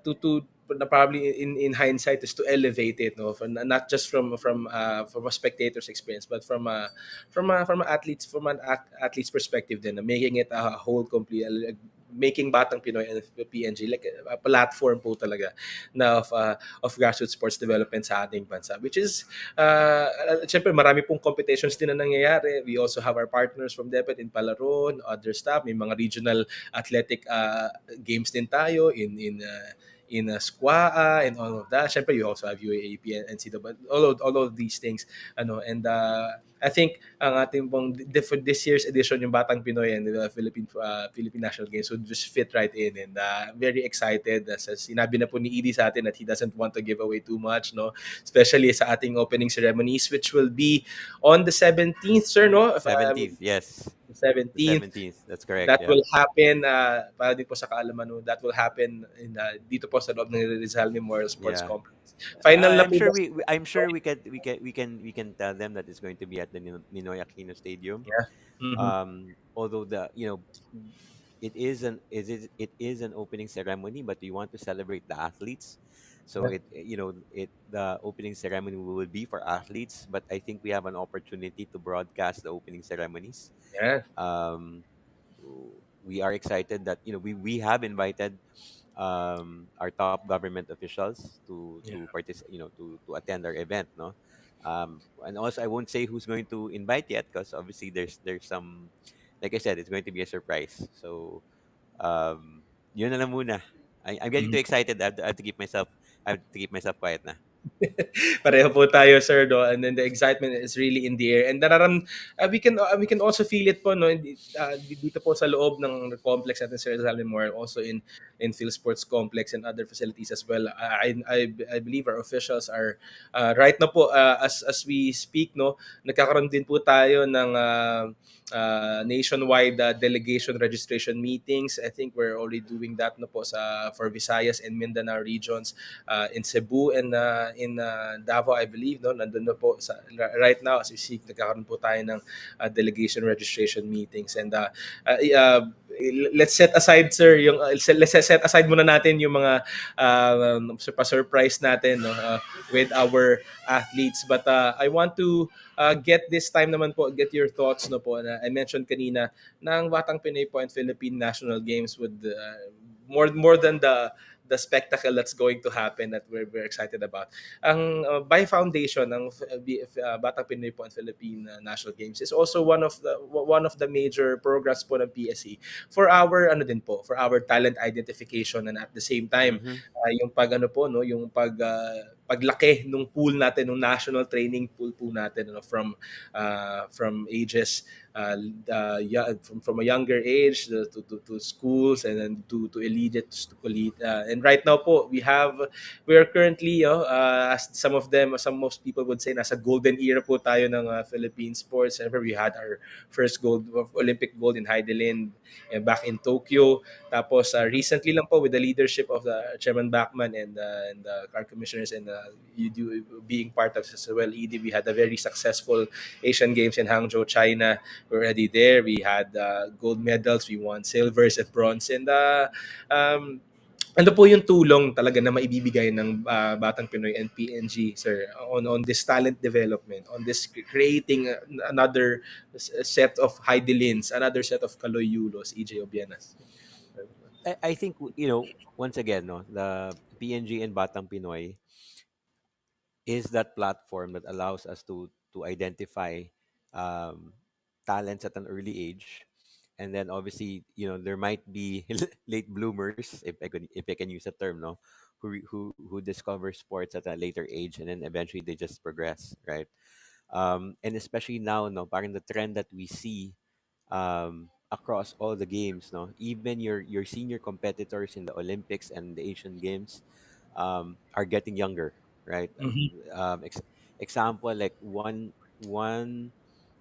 to na probably in hindsight is to elevate it, no, from, not just from a spectator's experience, but from an athlete's perspective din, na making it a whole complete, making Batang Pinoy and PNG like a platform po talaga na of grassroots sports development sa ating bansa, which is syempre marami pong competitions din na nangyayari. We also have our partners from DepEd in Palaron, other stuff, may mga regional athletic games din tayo in SQUA and all of that. Syempre, you also have UAAP and NCAA, all of these things. And I think ang ating pong for this year's edition, yung Batang Pinoy and the Philippine National Games would just fit right in. And very excited. As sinabi na po ni Edie sa atin that he doesn't want to give away too much, no? Especially sa ating opening ceremonies, which will be on the 17th, sir, no? If 17th, yes. the The 17th. 17th, that's correct, That yeah. will happen, para din po sa kaalaman, no, that will happen dito po sa loob ng Rizal Memorial Sports Yeah. Complex. Final na I'm po sure ba? I'm sure we can tell them that it's going to be at the Ninoy Aquino Stadium. Yeah. Mm-hmm. Although it is an opening ceremony, but we want to celebrate the athletes. So Yeah. the opening ceremony will be for athletes, but I think we have an opportunity to broadcast the opening ceremonies. Yeah. Um, we are excited that we have invited our top government officials Yeah. to participate, to attend our event, no. And also, I won't say who's going to invite yet, because obviously there's some, like I said, it's going to be a surprise. So yun na lang muna. I'm getting Mhm. too excited. I have to keep myself quiet na. Pareho po tayo, sir, no? And then the excitement is really in the air. And we can also feel it po, no, dito po sa loob ng complex natin sa Rizal Memorial, also in Phil Sports Complex and other facilities as well. I believe our officials are right na po, as we speak, no, nagkakaroon din po tayo ng nationwide delegation registration meetings. I think we're already doing that na po for Visayas and Mindanao regions, in Cebu and in Davao, I believe, no, nandun na po right now as we speak, nagkakaroon po tayo ng delegation registration meetings. And let's set aside, sir, yung let's set aside muna natin yung mga pa-surprise natin, no, with our athletes, but I want to get this time naman po, get your thoughts, no po, na I mentioned kanina na ang Batang Pinoy po and Philippine National Games would more than the spectacle that's going to happen that we're excited about. Ang by foundation ng Batang Pinoy po and Philippine National Games is also one of the major programs po ng PSE for our ano din po, for our talent identification, and at the same time Mm-hmm. yung pag ano po no, yung paglaki nung pool natin, nung national training pool po natin, ano, from ages from a younger age to schools, and then to elite, to elite, and right now po we are currently as some most people would say, nasa golden era po tayo ng Philippine sports. Remember, we had our first gold of Olympic gold in Heidelin back in Tokyo. Tapos Mm-hmm. recently lang po, with the leadership of the Chairman Bachman and the car commissioners, and you do being part of as well, ED, we had a very successful Asian Games in Hangzhou, China. We're already there. We had gold medals. We won silvers and bronze. And ano po yung tulong talaga na maibibigay ng Batang Pinoy and PNG, sir, on this talent development, on this creating another set of Heidelins, another set of Kaloy Yulos, EJ Obienas. I think once again, no, the PNG and Batang Pinoy is that platform that allows us to identify um, talents at an early age, and then obviously there might be late bloomers, if I can use a term, no, who discover sports at a later age, and then eventually they just progress, right? And especially now, no, parang the trend that we see across all the games, no, even your senior competitors in the Olympics and the Asian Games are getting younger, right? Mm-hmm. Example, like one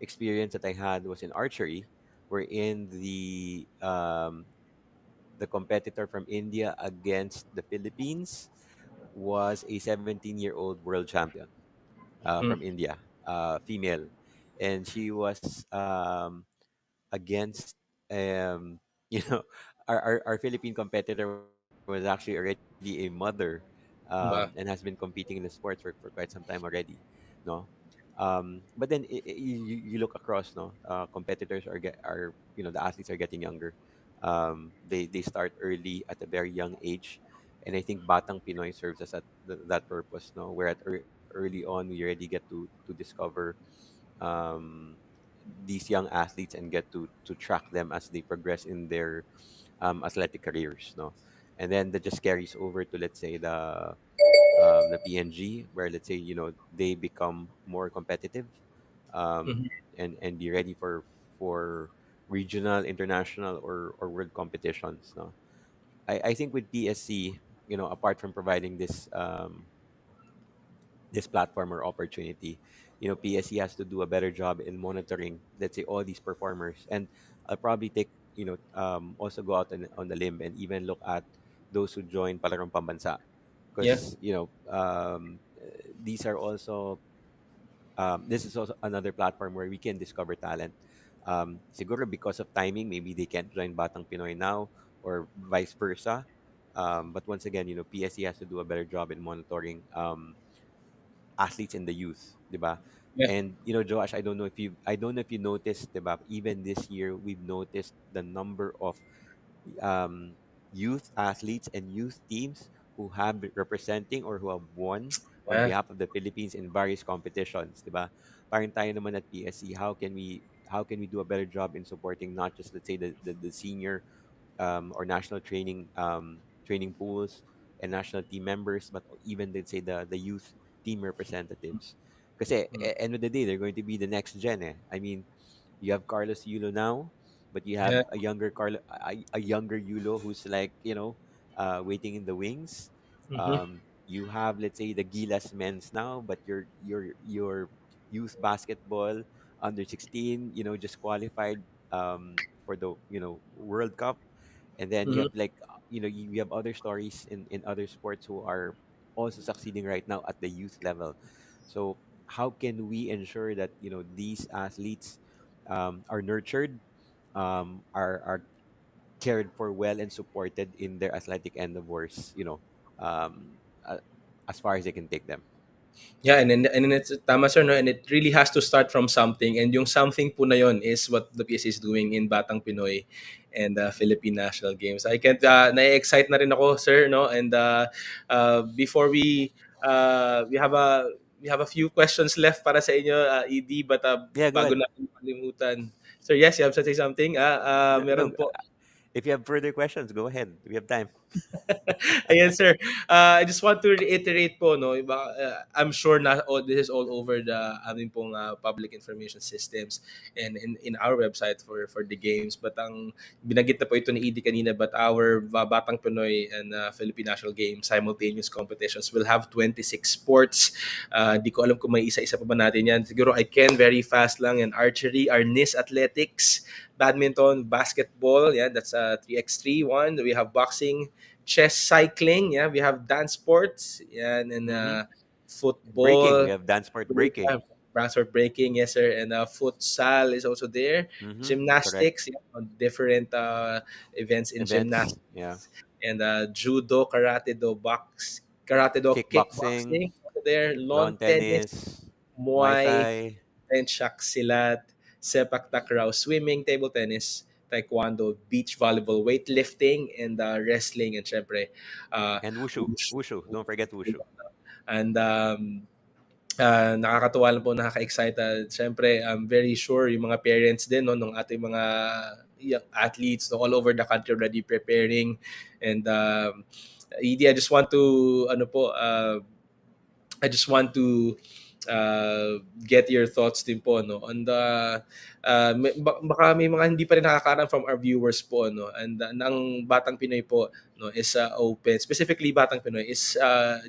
experience that I had was in archery, wherein the competitor from India against the Philippines was a 17-year-old world champion Mm-hmm. from India, female, and she was against um, you know our Philippine competitor was actually already a mother, and has been competing in the sports for quite some time already, no. But then you look across, no, competitors are the athletes are getting younger. They start early at a very young age, and I think Batang Pinoy serves as that purpose, no, where early on we already get to discover um, these young athletes and get to track them as they progress in their athletic careers, no. And then that just carries over to, let's say, the PNG, where, let's say, they become more competitive, Mm-hmm. and be ready for regional, international, or world competitions, no. I think with PSC, apart from providing this platform or opportunity, PSC has to do a better job in monitoring, let's say, all these performers. And I'll probably also go out on the limb and even look at those who join Palarong Pambansa, Yeah. because these are also this is also another platform where we can discover talent. Siguro because of timing, maybe they can't join Batang Pinoy now, or vice versa. But once again, PSC has to do a better job in monitoring athletes in the youth, 'di ba? Yeah. And Josh, I don't know if you noticed, 'di ba? Even this year, we've noticed the number of um, youth athletes and youth teams who have been representing or who have won on Yeah. behalf of the Philippines in various competitions, 'di ba? Parang tayo naman at PSC, how can we do a better job in supporting not just, let's say, the senior or national training pools and national team members, but even, let's say, the youth team representatives. Because end of the day, they're going to be the next gen. I mean, you have Carlos Yulo now, but you have Yeah. a younger Yulo who's like, waiting in the wings. Mm-hmm. You have, let's say, the Gilas men's now, but your youth basketball under 16, just qualified for the World Cup. And then you Mm-hmm. have, like, you have other stories in other sports who are also succeeding right now at the youth level. So how can we ensure that these athletes are nurtured, are cared for well, and supported in their athletic endeavors, um, uh, as far as they can take them. Yeah, and then it's tama, sir, no, and it really has to start from something, and yung something po na yon is what the PSA is doing in Batang Pinoy. and Philippine National Games. I can't na-excite na rin ako, sir, no? And before we have a few questions left para sa inyo, ED, but Yeah, go bago ahead. natin makalimutan. Sir, yes, you have to say something. No, Meron no. po. If you have further questions, go ahead. We have time. Ayan, sir. I just want to reiterate po, no, I'm sure na all, this is all over the amin pong public information systems and in our website for the games. But ang binanggit na po ito ni Edie kanina, but our Batang Pinoy and Philippine National Games simultaneous competitions will have 26 sports. Di ko alam kung may isa-isa pa ba natin yan. Siguro I can very fast lang, and archery, arnis athletics, badminton, basketball, yeah, that's 3x3 one. We have boxing, chess, cycling, yeah, we have dance sports, yeah, and then Mm-hmm. Breaking. We football, have dance sport breaking. brass breaking, yes sir, and futsal is also there, Mm-hmm. Correct. gymnastics, yeah, on different events in Events. gymnastics, Yeah. and judo, karate do, Kickboxing, kickboxing also there, lawn lawn tennis, tennis, Muay muay, Thai, penchak silat, sepak takraw, swimming, table tennis, taekwondo, beach volleyball, weightlifting, and wrestling, and syempre, uh, and wushu. wushu. Wushu. Don't forget wushu. And nakakatuwa lang po, nakaka-excited. Siyempre, I'm very sure yung mga parents din, no, ng ating mga young athletes, no, all over the country already preparing. And Edie, I just want to get your thoughts din po, no, on the baka may mga hindi pa rin nakakaram from our viewers po, no, and ang Batang Pinoy po, no, is open, specifically Batang Pinoy is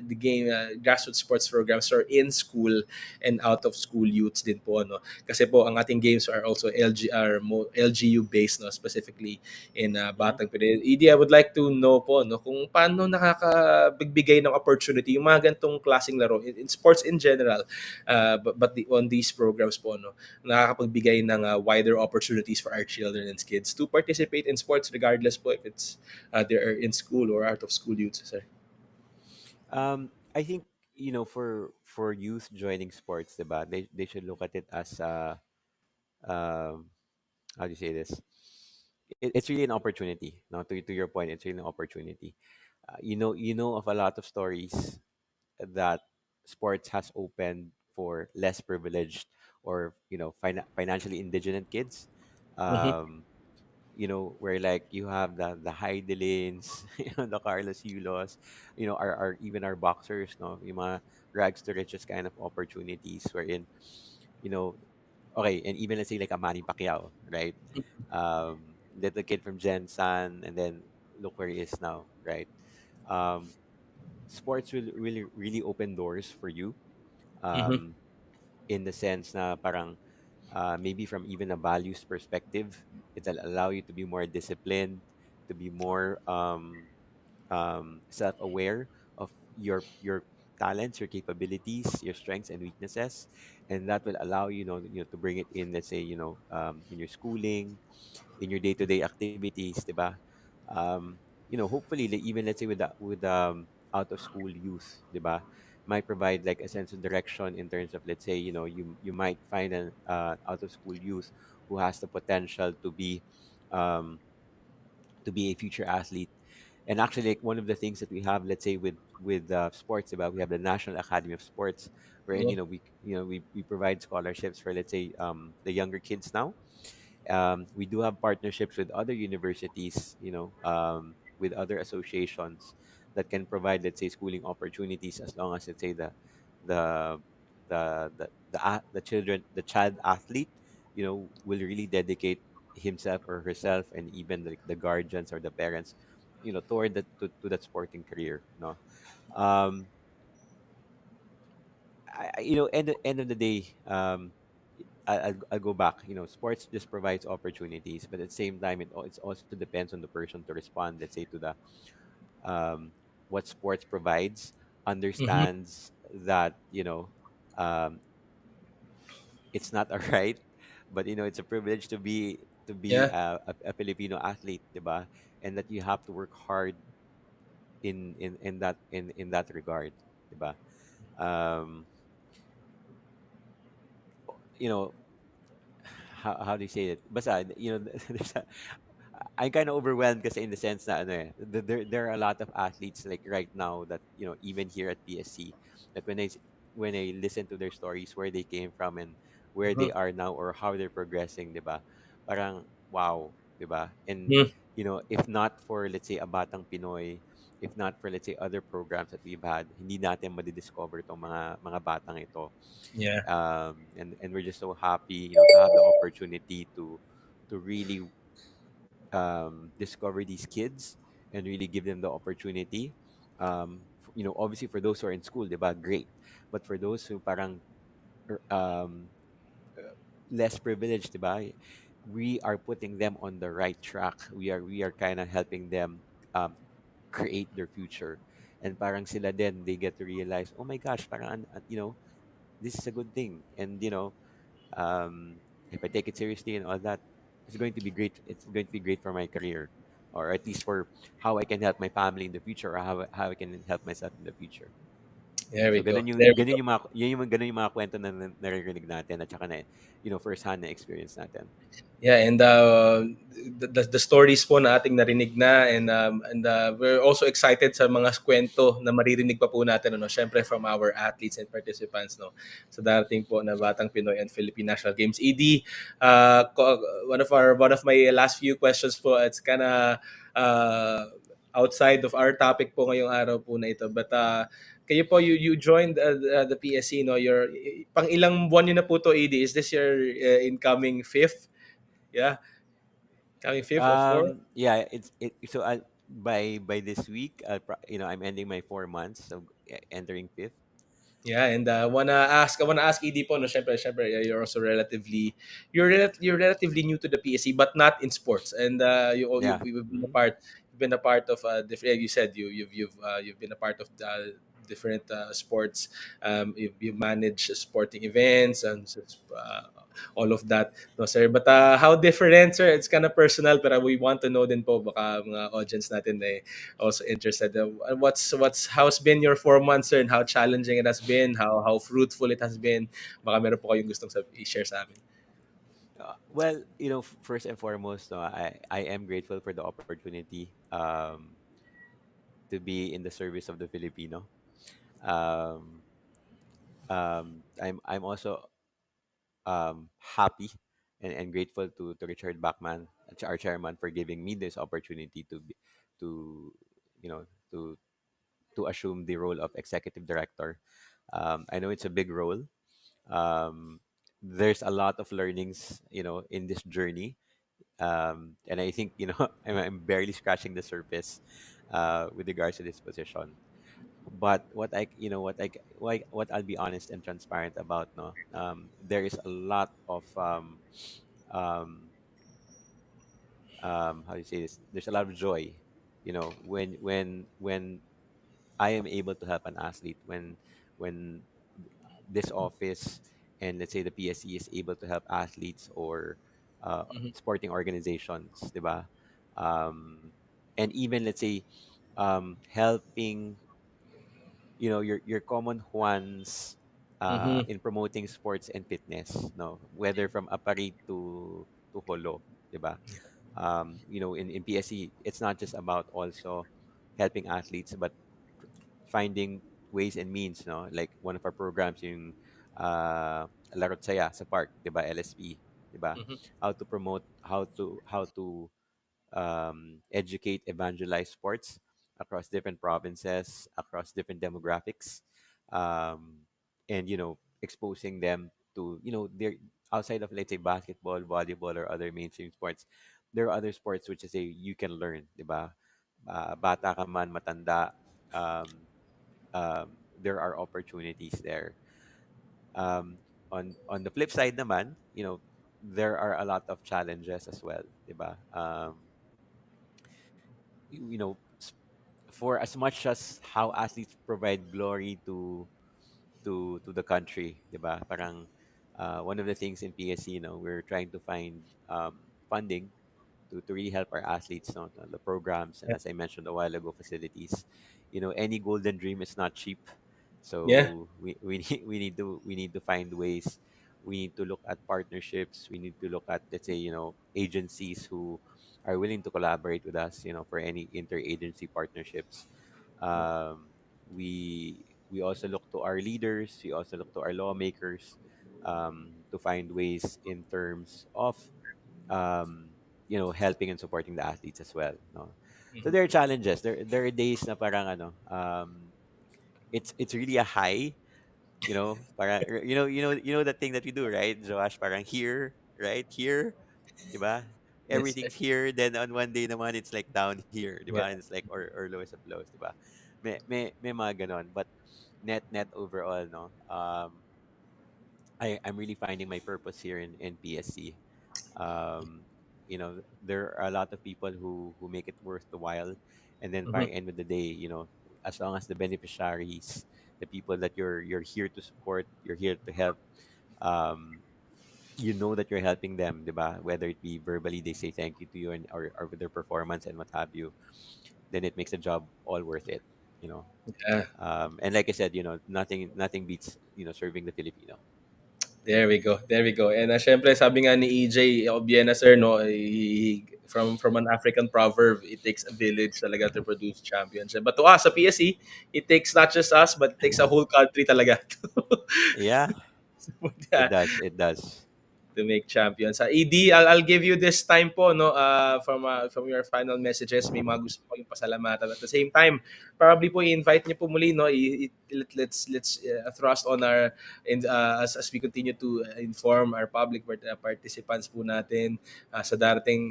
the game, grassroots sports programs are in school and out of school youths din po, no, kasi po ang ating games are also LGU based, no, specifically in Mm-hmm. Batang Pinoy. Edie, I would like to know po, no, kung paano nakakabigbigay ng opportunity yung mga gantong klaseng laro in sports in general, on these programs po, no, nakakapagbigay ng wider opportunities for our children and kids to participate in sports regardless po if it's they're in school or out of school youth, sir. I think for youth joining sports, diba, they should look at it as um, how do you say this? It's really an opportunity. No, to your point, it's really an opportunity. You know of a lot of stories that sports has opened for less privileged or financially indigent kids. Mm-hmm. Um, where like you have the Heidelins, the Carlos Yulos, our even our boxers, no, yung mga rags to riches kind of opportunities wherein, you know, okay, and even let's say like a Manny Pacquiao, right? That the kid from San, and then look where he is now, right? Um, Sports will really really open doors for you. Mm-hmm. Um, in the sense na parang maybe from even a values perspective, it'll allow you to be more disciplined, to be more self-aware of your talents, your capabilities, your strengths and weaknesses, and that will allow to bring it in, let's say, in your schooling, in your day-to-day activities, diba? Hopefully, like, even let's say with out of school youth, diba, might provide like a sense of direction in terms of, let's say, you might find an out of school youth who has the potential um, to be a future athlete. And actually, like one of the things that we have, let's say with sports, about we have the National Academy of Sports, wherein Yeah. we provide scholarships for, let's say, the younger kids now. We do have partnerships with other universities, with other associations that can provide, let's say, schooling opportunities, as long as, let's say, the the children, the child athlete, will really dedicate himself or herself, and even the guardians or the parents, toward to that sporting career. Um, end of the day, I'll go back. Sports just provides opportunities, but at the same time, it also depends on the person to respond. Let's say to the what sports provides, Mm-hmm. understands that um, it's not a right, but it's a privilege to be Yeah. a Filipino athlete, diba? And that you have to work hard in that regard, diba? Um, you know how do you say it? Basta, there's a, I'm kind of overwhelmed because in the sense that ano there are a lot of athletes like right now that even here at PSC that when I listen to their stories where they came from and where they Mhm. are now or how they're progressing, 'di ba? Parang wow, 'di ba? And Mhm. if not for let's say a Batang Pinoy, if not for let's say other programs that we've had, hindi natin madidiscover tong mga batang ito. Yeah. And we're just so happy, to have the opportunity to really discover these kids and really give them the opportunity. Obviously for those who are in school, diba, great. But for those who parang er, less privileged, diba, we are putting them on the right track. We are kind of helping them um, create their future. And parang sila then they get to realize, oh my gosh, parang this is a good thing. And if I take it seriously and all that, it's going to be great. It's going to be great for my career, or at least for how I can help my family in the future, or how I can help myself in the future. There we So go. ganun yung There we ganun go. yung mga ganun yung mga kwento na naririnig natin at saka na first hand na experience natin. Yeah, and the stories po na ating narinig na, and we're also excited sa mga kwento na maririnig pa po natin, ano, syempre from our athletes and participants, no, sa darating po na Batang Pinoy and Philippine National Games. ED, one of my last few questions po, it's kind of outside of our topic po ngayong araw po na ito, but kayo po, you joined the PSC, no? Your pang ilang buwan yun na po to, ED? Is this your incoming fifth? Yeah, coming fifth or fourth. Yeah, so by this week, I'm ending my 4 months, so entering fifth. Yeah, and I wanna ask ED po, no, syempre, yeah, you're also you're relatively new to the PSC, but not in sports. And Yeah. you've been a Mm-hmm. part, you've been a part of different. You said you've been a part of different sports. You've managed sporting events and all of that, no, sir. But how different, sir? It's kind of personal, but we want to know din po, baka mga audience natin also interested. What's how's been your 4 months, sir, and how challenging it has been, how fruitful it has been? Baka meron po kayong gustong i-share sa amin. Well, first and foremost, no, I am grateful for the opportunity to be in the service of the Filipino. Um, I'm also happy and grateful to Richard Bachman, our chairman, for giving me this opportunity to you know to to assume the role of executive director. I know it's a big role. Um, there's a lot of learnings, in this journey, and I think I'm barely scratching the surface with regards to this position. But what I'll be honest and transparent about, no, there is a lot of um, how do you say this? There's a lot of joy, when I am able to help an athlete, when this office and let's say the PSE is able to help athletes or Mhm. sporting organizations, diba? And even let's say helping your common Juans Mhm. in promoting sports and fitness, no, whether from Apari to Holo, diba? In PSE, it's not just about also helping athletes, but finding ways and means, no? Like one of our programs, yung Larot Saya sa park, 'di ba? LSP, 'di ba? Mhm. How to educate, evangelize sports across different provinces, across different demographics, and exposing them to their outside of let's say basketball, volleyball, or other mainstream sports. There are other sports which is a you can learn, 'di ba? Bata ka man, matanda, um, there are opportunities there. Um, on the flip side naman, there are a lot of challenges as well, 'di ba? You know, for as much as how athletes provide glory to the country, 'di ba? Parang one of the things in PSC, we're trying to find funding to really help our athletes, no, the programs, and Yeah. as I mentioned a while ago, facilities. Any golden dream is not cheap, Yeah. so we need to find ways. We need to look at partnerships. We need to look at let's say agencies who are willing to collaborate with us, for any interagency partnerships. Um, we also look to our leaders. We also look to our lawmakers, to find ways in terms of, helping and supporting the athletes as well. No? So Mhm. there are challenges. There are days na parang it's really a high, parang, the thing that we do, right, Josh? Parang here, right here, diba? Yes. Everything's here. Then on one day naman, it's like down here, Yeah. diba? And it's like, or lowest of lows, diba? May mga ganon. But net overall, no, I'm really finding my purpose here in PSC. um there are a lot of people who make it worth the while, and then by Mhm. end of the day, as long as the beneficiaries, the people that you're here to support, you're here to help, um that you're helping them, diba? Whether it be verbally, they say thank you to you, and or with their performance and what have you, then it makes the job all worth it, you know Yeah. and like I said, nothing beats, serving the Filipino. There we go. There we go. And syempre sabi nga ni EJ Obiena sir no, from an African proverb, it takes a village talaga to produce champions. But to us sa PSC, it takes not just us but it takes a whole country talaga Yeah, it to, does, it does. to make champions. Sa ED, I'll give you this time po no from your final messages. May mga gusto ko yung pasalamatan. At the same time, probably po i-invite niyo po muli no let's thrust on our as we continue to inform our public participants po natin sa darating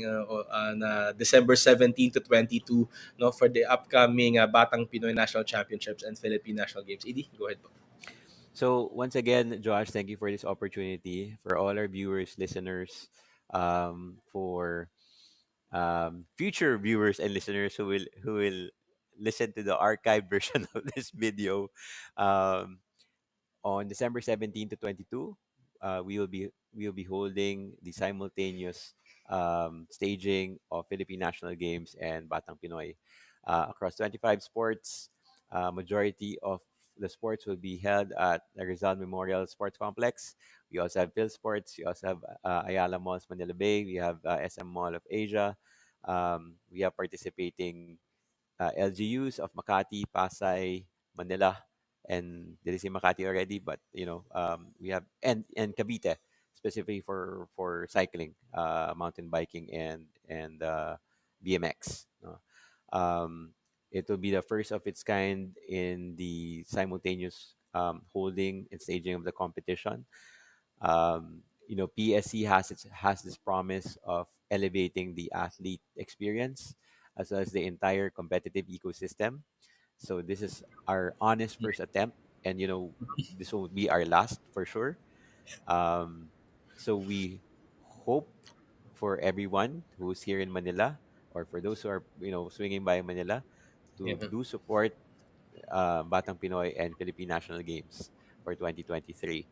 na December 17 to 22 no for the upcoming Batang Pinoy National Championships and Philippine National Games. ED, go ahead po. So once again, Josh, thank you for this opportunity. For all our viewers, listeners, for future viewers and listeners who will listen to the archived version of this video, um, on December 17 to 22, we will be holding the simultaneous staging of Philippine National Games and Batang Pinoy across 25 sports. Majority of the sports will be held at the Rizal Memorial Sports Complex. We also have Phil Sports. We also have Ayala Malls Manila Bay. We have SM Mall of Asia. We have participating LGUs of Makati, Pasay, Manila, and did I say Makati already? But we have and Cavite, specifically for cycling, mountain biking, and BMX. No? Um, it will be the first of its kind in the simultaneous holding and staging of the competition. PSC has this promise of elevating the athlete experience as well as the entire competitive ecosystem. So this is our honest first attempt, and this will be our last for sure. Um, so we hope for everyone who's here in Manila, or for those who are swinging by Manila, to Yeah. do support Batang Pinoy and Philippine National Games for 2023.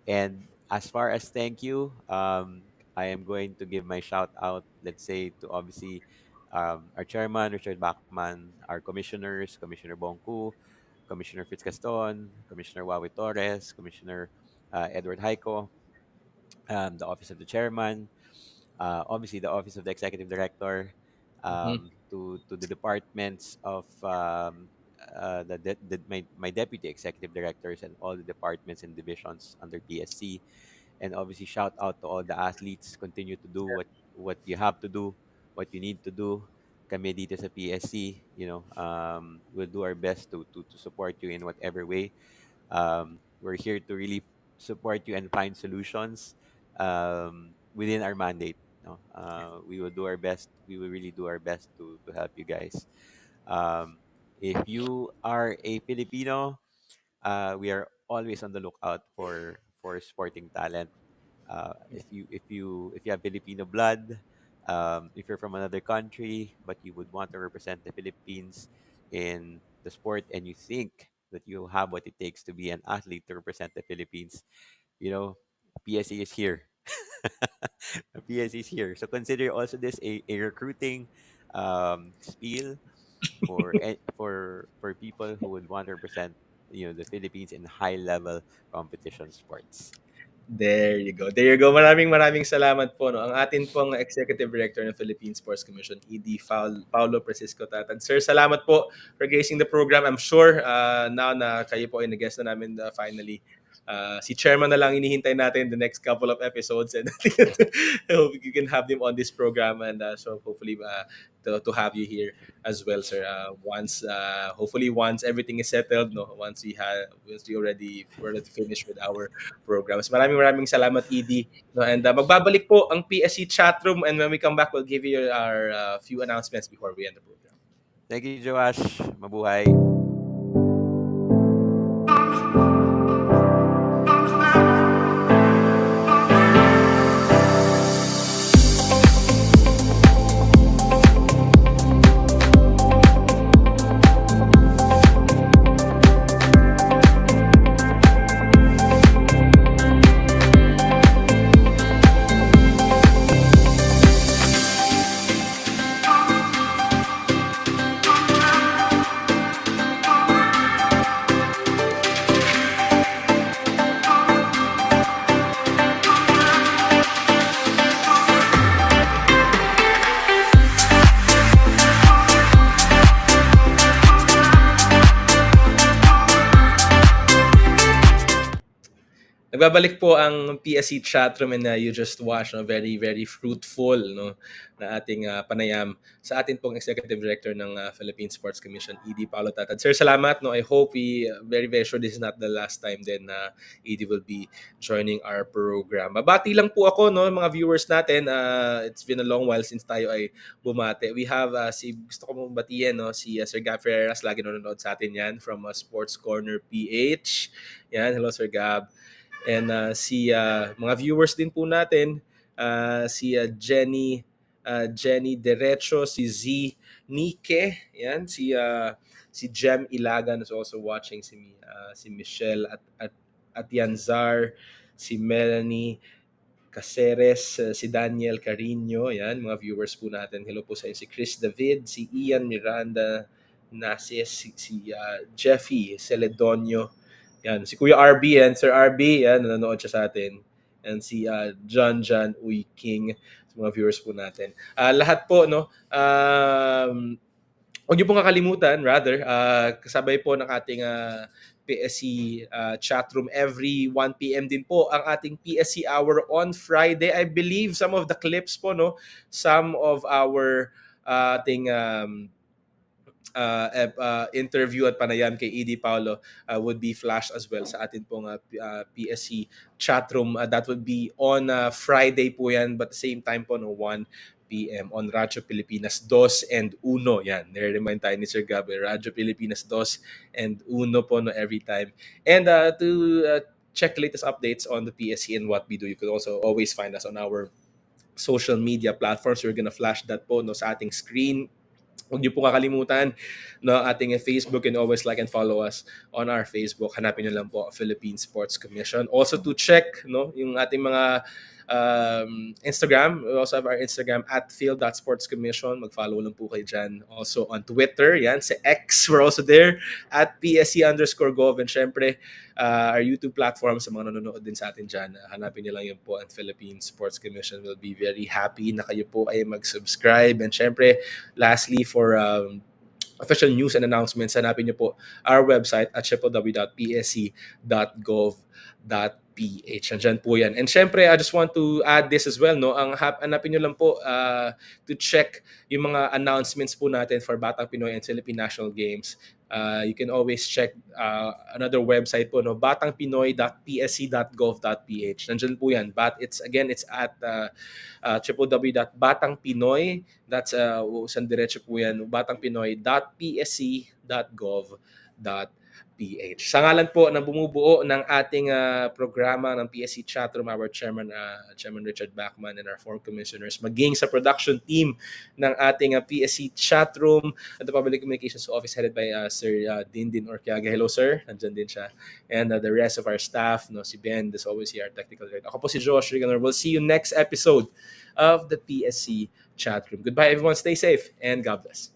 And as far as thank you, I am going to give my shout out, let's say, to obviously our chairman, Richard Bachman, our commissioners, Commissioner Bongku, Commissioner Fitz Gaston, Commissioner Wawi Torres, Commissioner Edward Haiko, the office of the chairman, obviously the office of the executive director, Mhm. to the departments of my deputy executive directors and all the departments and divisions under PSC, and obviously shout out to all the athletes. Continue to do what you have to do, what you need to do. Kami dito sa PSC, we'll do our best to support you in whatever way. We're here to really support you and find solutions within our mandate. No? We will do our best. We will really do our best to help you guys. Um, if you are a Filipino, we are always on the lookout for sporting talent. If you have Filipino blood, if you're from another country but you would want to represent the Philippines in the sport, and you think that you have what it takes to be an athlete to represent the Philippines, you know, PSA is here. PSA is here. So consider also this a recruiting spiel for people who would want to represent the Philippines in high level competition sports. There you go. There you go. Maraming salamat po. No? Ang atin pong Executive Director ng Philippine Sports Commission, ED Paulo Francisco Tatad. Sir, salamat po for gracing the program. I'm sure now na kayo po ay nag-guest na namin finally. Si Chairman na lang inihintay natin the next couple of episodes and I hope you can have him on this program and so hopefully to have you here as well, sir. Hopefully once everything is settled, no, once we already we're ready to finish with our programs. Maraming salamat, ED. No, and magbabalik po ang PSC Chatroom and when we come back, we'll give you our few announcements before we end the program. Thank you, Joash. Mabuhay. Nagbabalik po ang PSC Chatroom and you just watched, no, very fruitful, no, na ating panayam sa atin pong Executive Director ng Philippine Sports Commission, ED Paulo Tatad. Sir, salamat. No, I hope very sure this is not the last time then ED will be joining our program. Babati lang po ako, no, mga viewers natin. It's been a long while since tayo ay bumate. We have gusto ko mong batiin, no, si Sir Gab Ferreras, lagi nanonood sa atin yan from Sports Corner PH. Yan, hello Sir Gab. And si mga viewers din po natin, si Jenny Derecho, si Z Nike, yan, si Jem Ilagan is also watching, si Michelle at Yanzar, si Melanie Caceres, si Daniel Carino, yan, mga viewers po natin. Hello po sa inyo. Si Chris David, si Ian Miranda Nasis, si Jeffy Celedonio, yan, si Kuya RB and Sir RB, yan, nanonood siya sa atin. And si John Uy King, mga viewers po natin. Lahat po, no, huwag niyo pong kakalimutan, rather, kasabay po ng ating PSC chatroom every 1 p.m. din po ang ating PSC hour on Friday. I believe some of the clips po, no, some of our ating interview at panayam kay ED Paulo would be flashed as well sa atin pong PSC chatroom. That would be on Friday po yan, but the same time po, no, 1 p.m. on Radyo Pilipinas 2 and 1. Yan, nare-remind tayo ni Sir Gabi, Radyo Pilipinas 2 and 1 po, no, every time. And to check latest updates on the PSC and what we do, you could also always find us on our social media platforms. We're gonna flash that po, no, sa ating screen. Huwag niyo po kakalimutan, no, ating Facebook, and always like and follow us on our Facebook. Hanapin niyo lang po Philippine Sports Commission. Also to check, no, yung ating mga Instagram. We also have our Instagram at field.sportscommission. Mag-follow lang po kayo dyan. Also on Twitter, yan, sa X, we're also there at PSC_gov. And syempre, our YouTube platform sa mga nanonood din sa atin dyan. Hanapin niyo lang yun po ang Philippine Sports Commission. We'll be very happy na kayo po ay mag-subscribe. And syempre, lastly, for official news and announcements, hanapin niyo po our website at www.psc.gov.ph. Andyan po yan. And syempre, I just want to add this as well, no? Hanapin nyo lang po to check yung mga announcements po natin for Batang Pinoy and Philippine National Games. You can always check another website po, no? batangpinoy.psc.gov.ph. Nandiyan po yan. But it's at www.batangpinoy. That's sandiretso po yan. batangpinoy.psc.gov.ph. Sa ngalan po ng bumubuo ng ating programa ng PSC Chatroom, our Chairman Richard Bachman, and our 4 commissioners, maging sa production team ng ating PSC Chatroom at the Public Communications Office headed by Sir Dindin Orquiaga. Hello, sir. Nandyan din siya. And the rest of our staff, no, si Ben, as always, our technical director. Ako po si Josh Riganor. We'll see you next episode of the PSC Chatroom. Goodbye, everyone. Stay safe and God bless.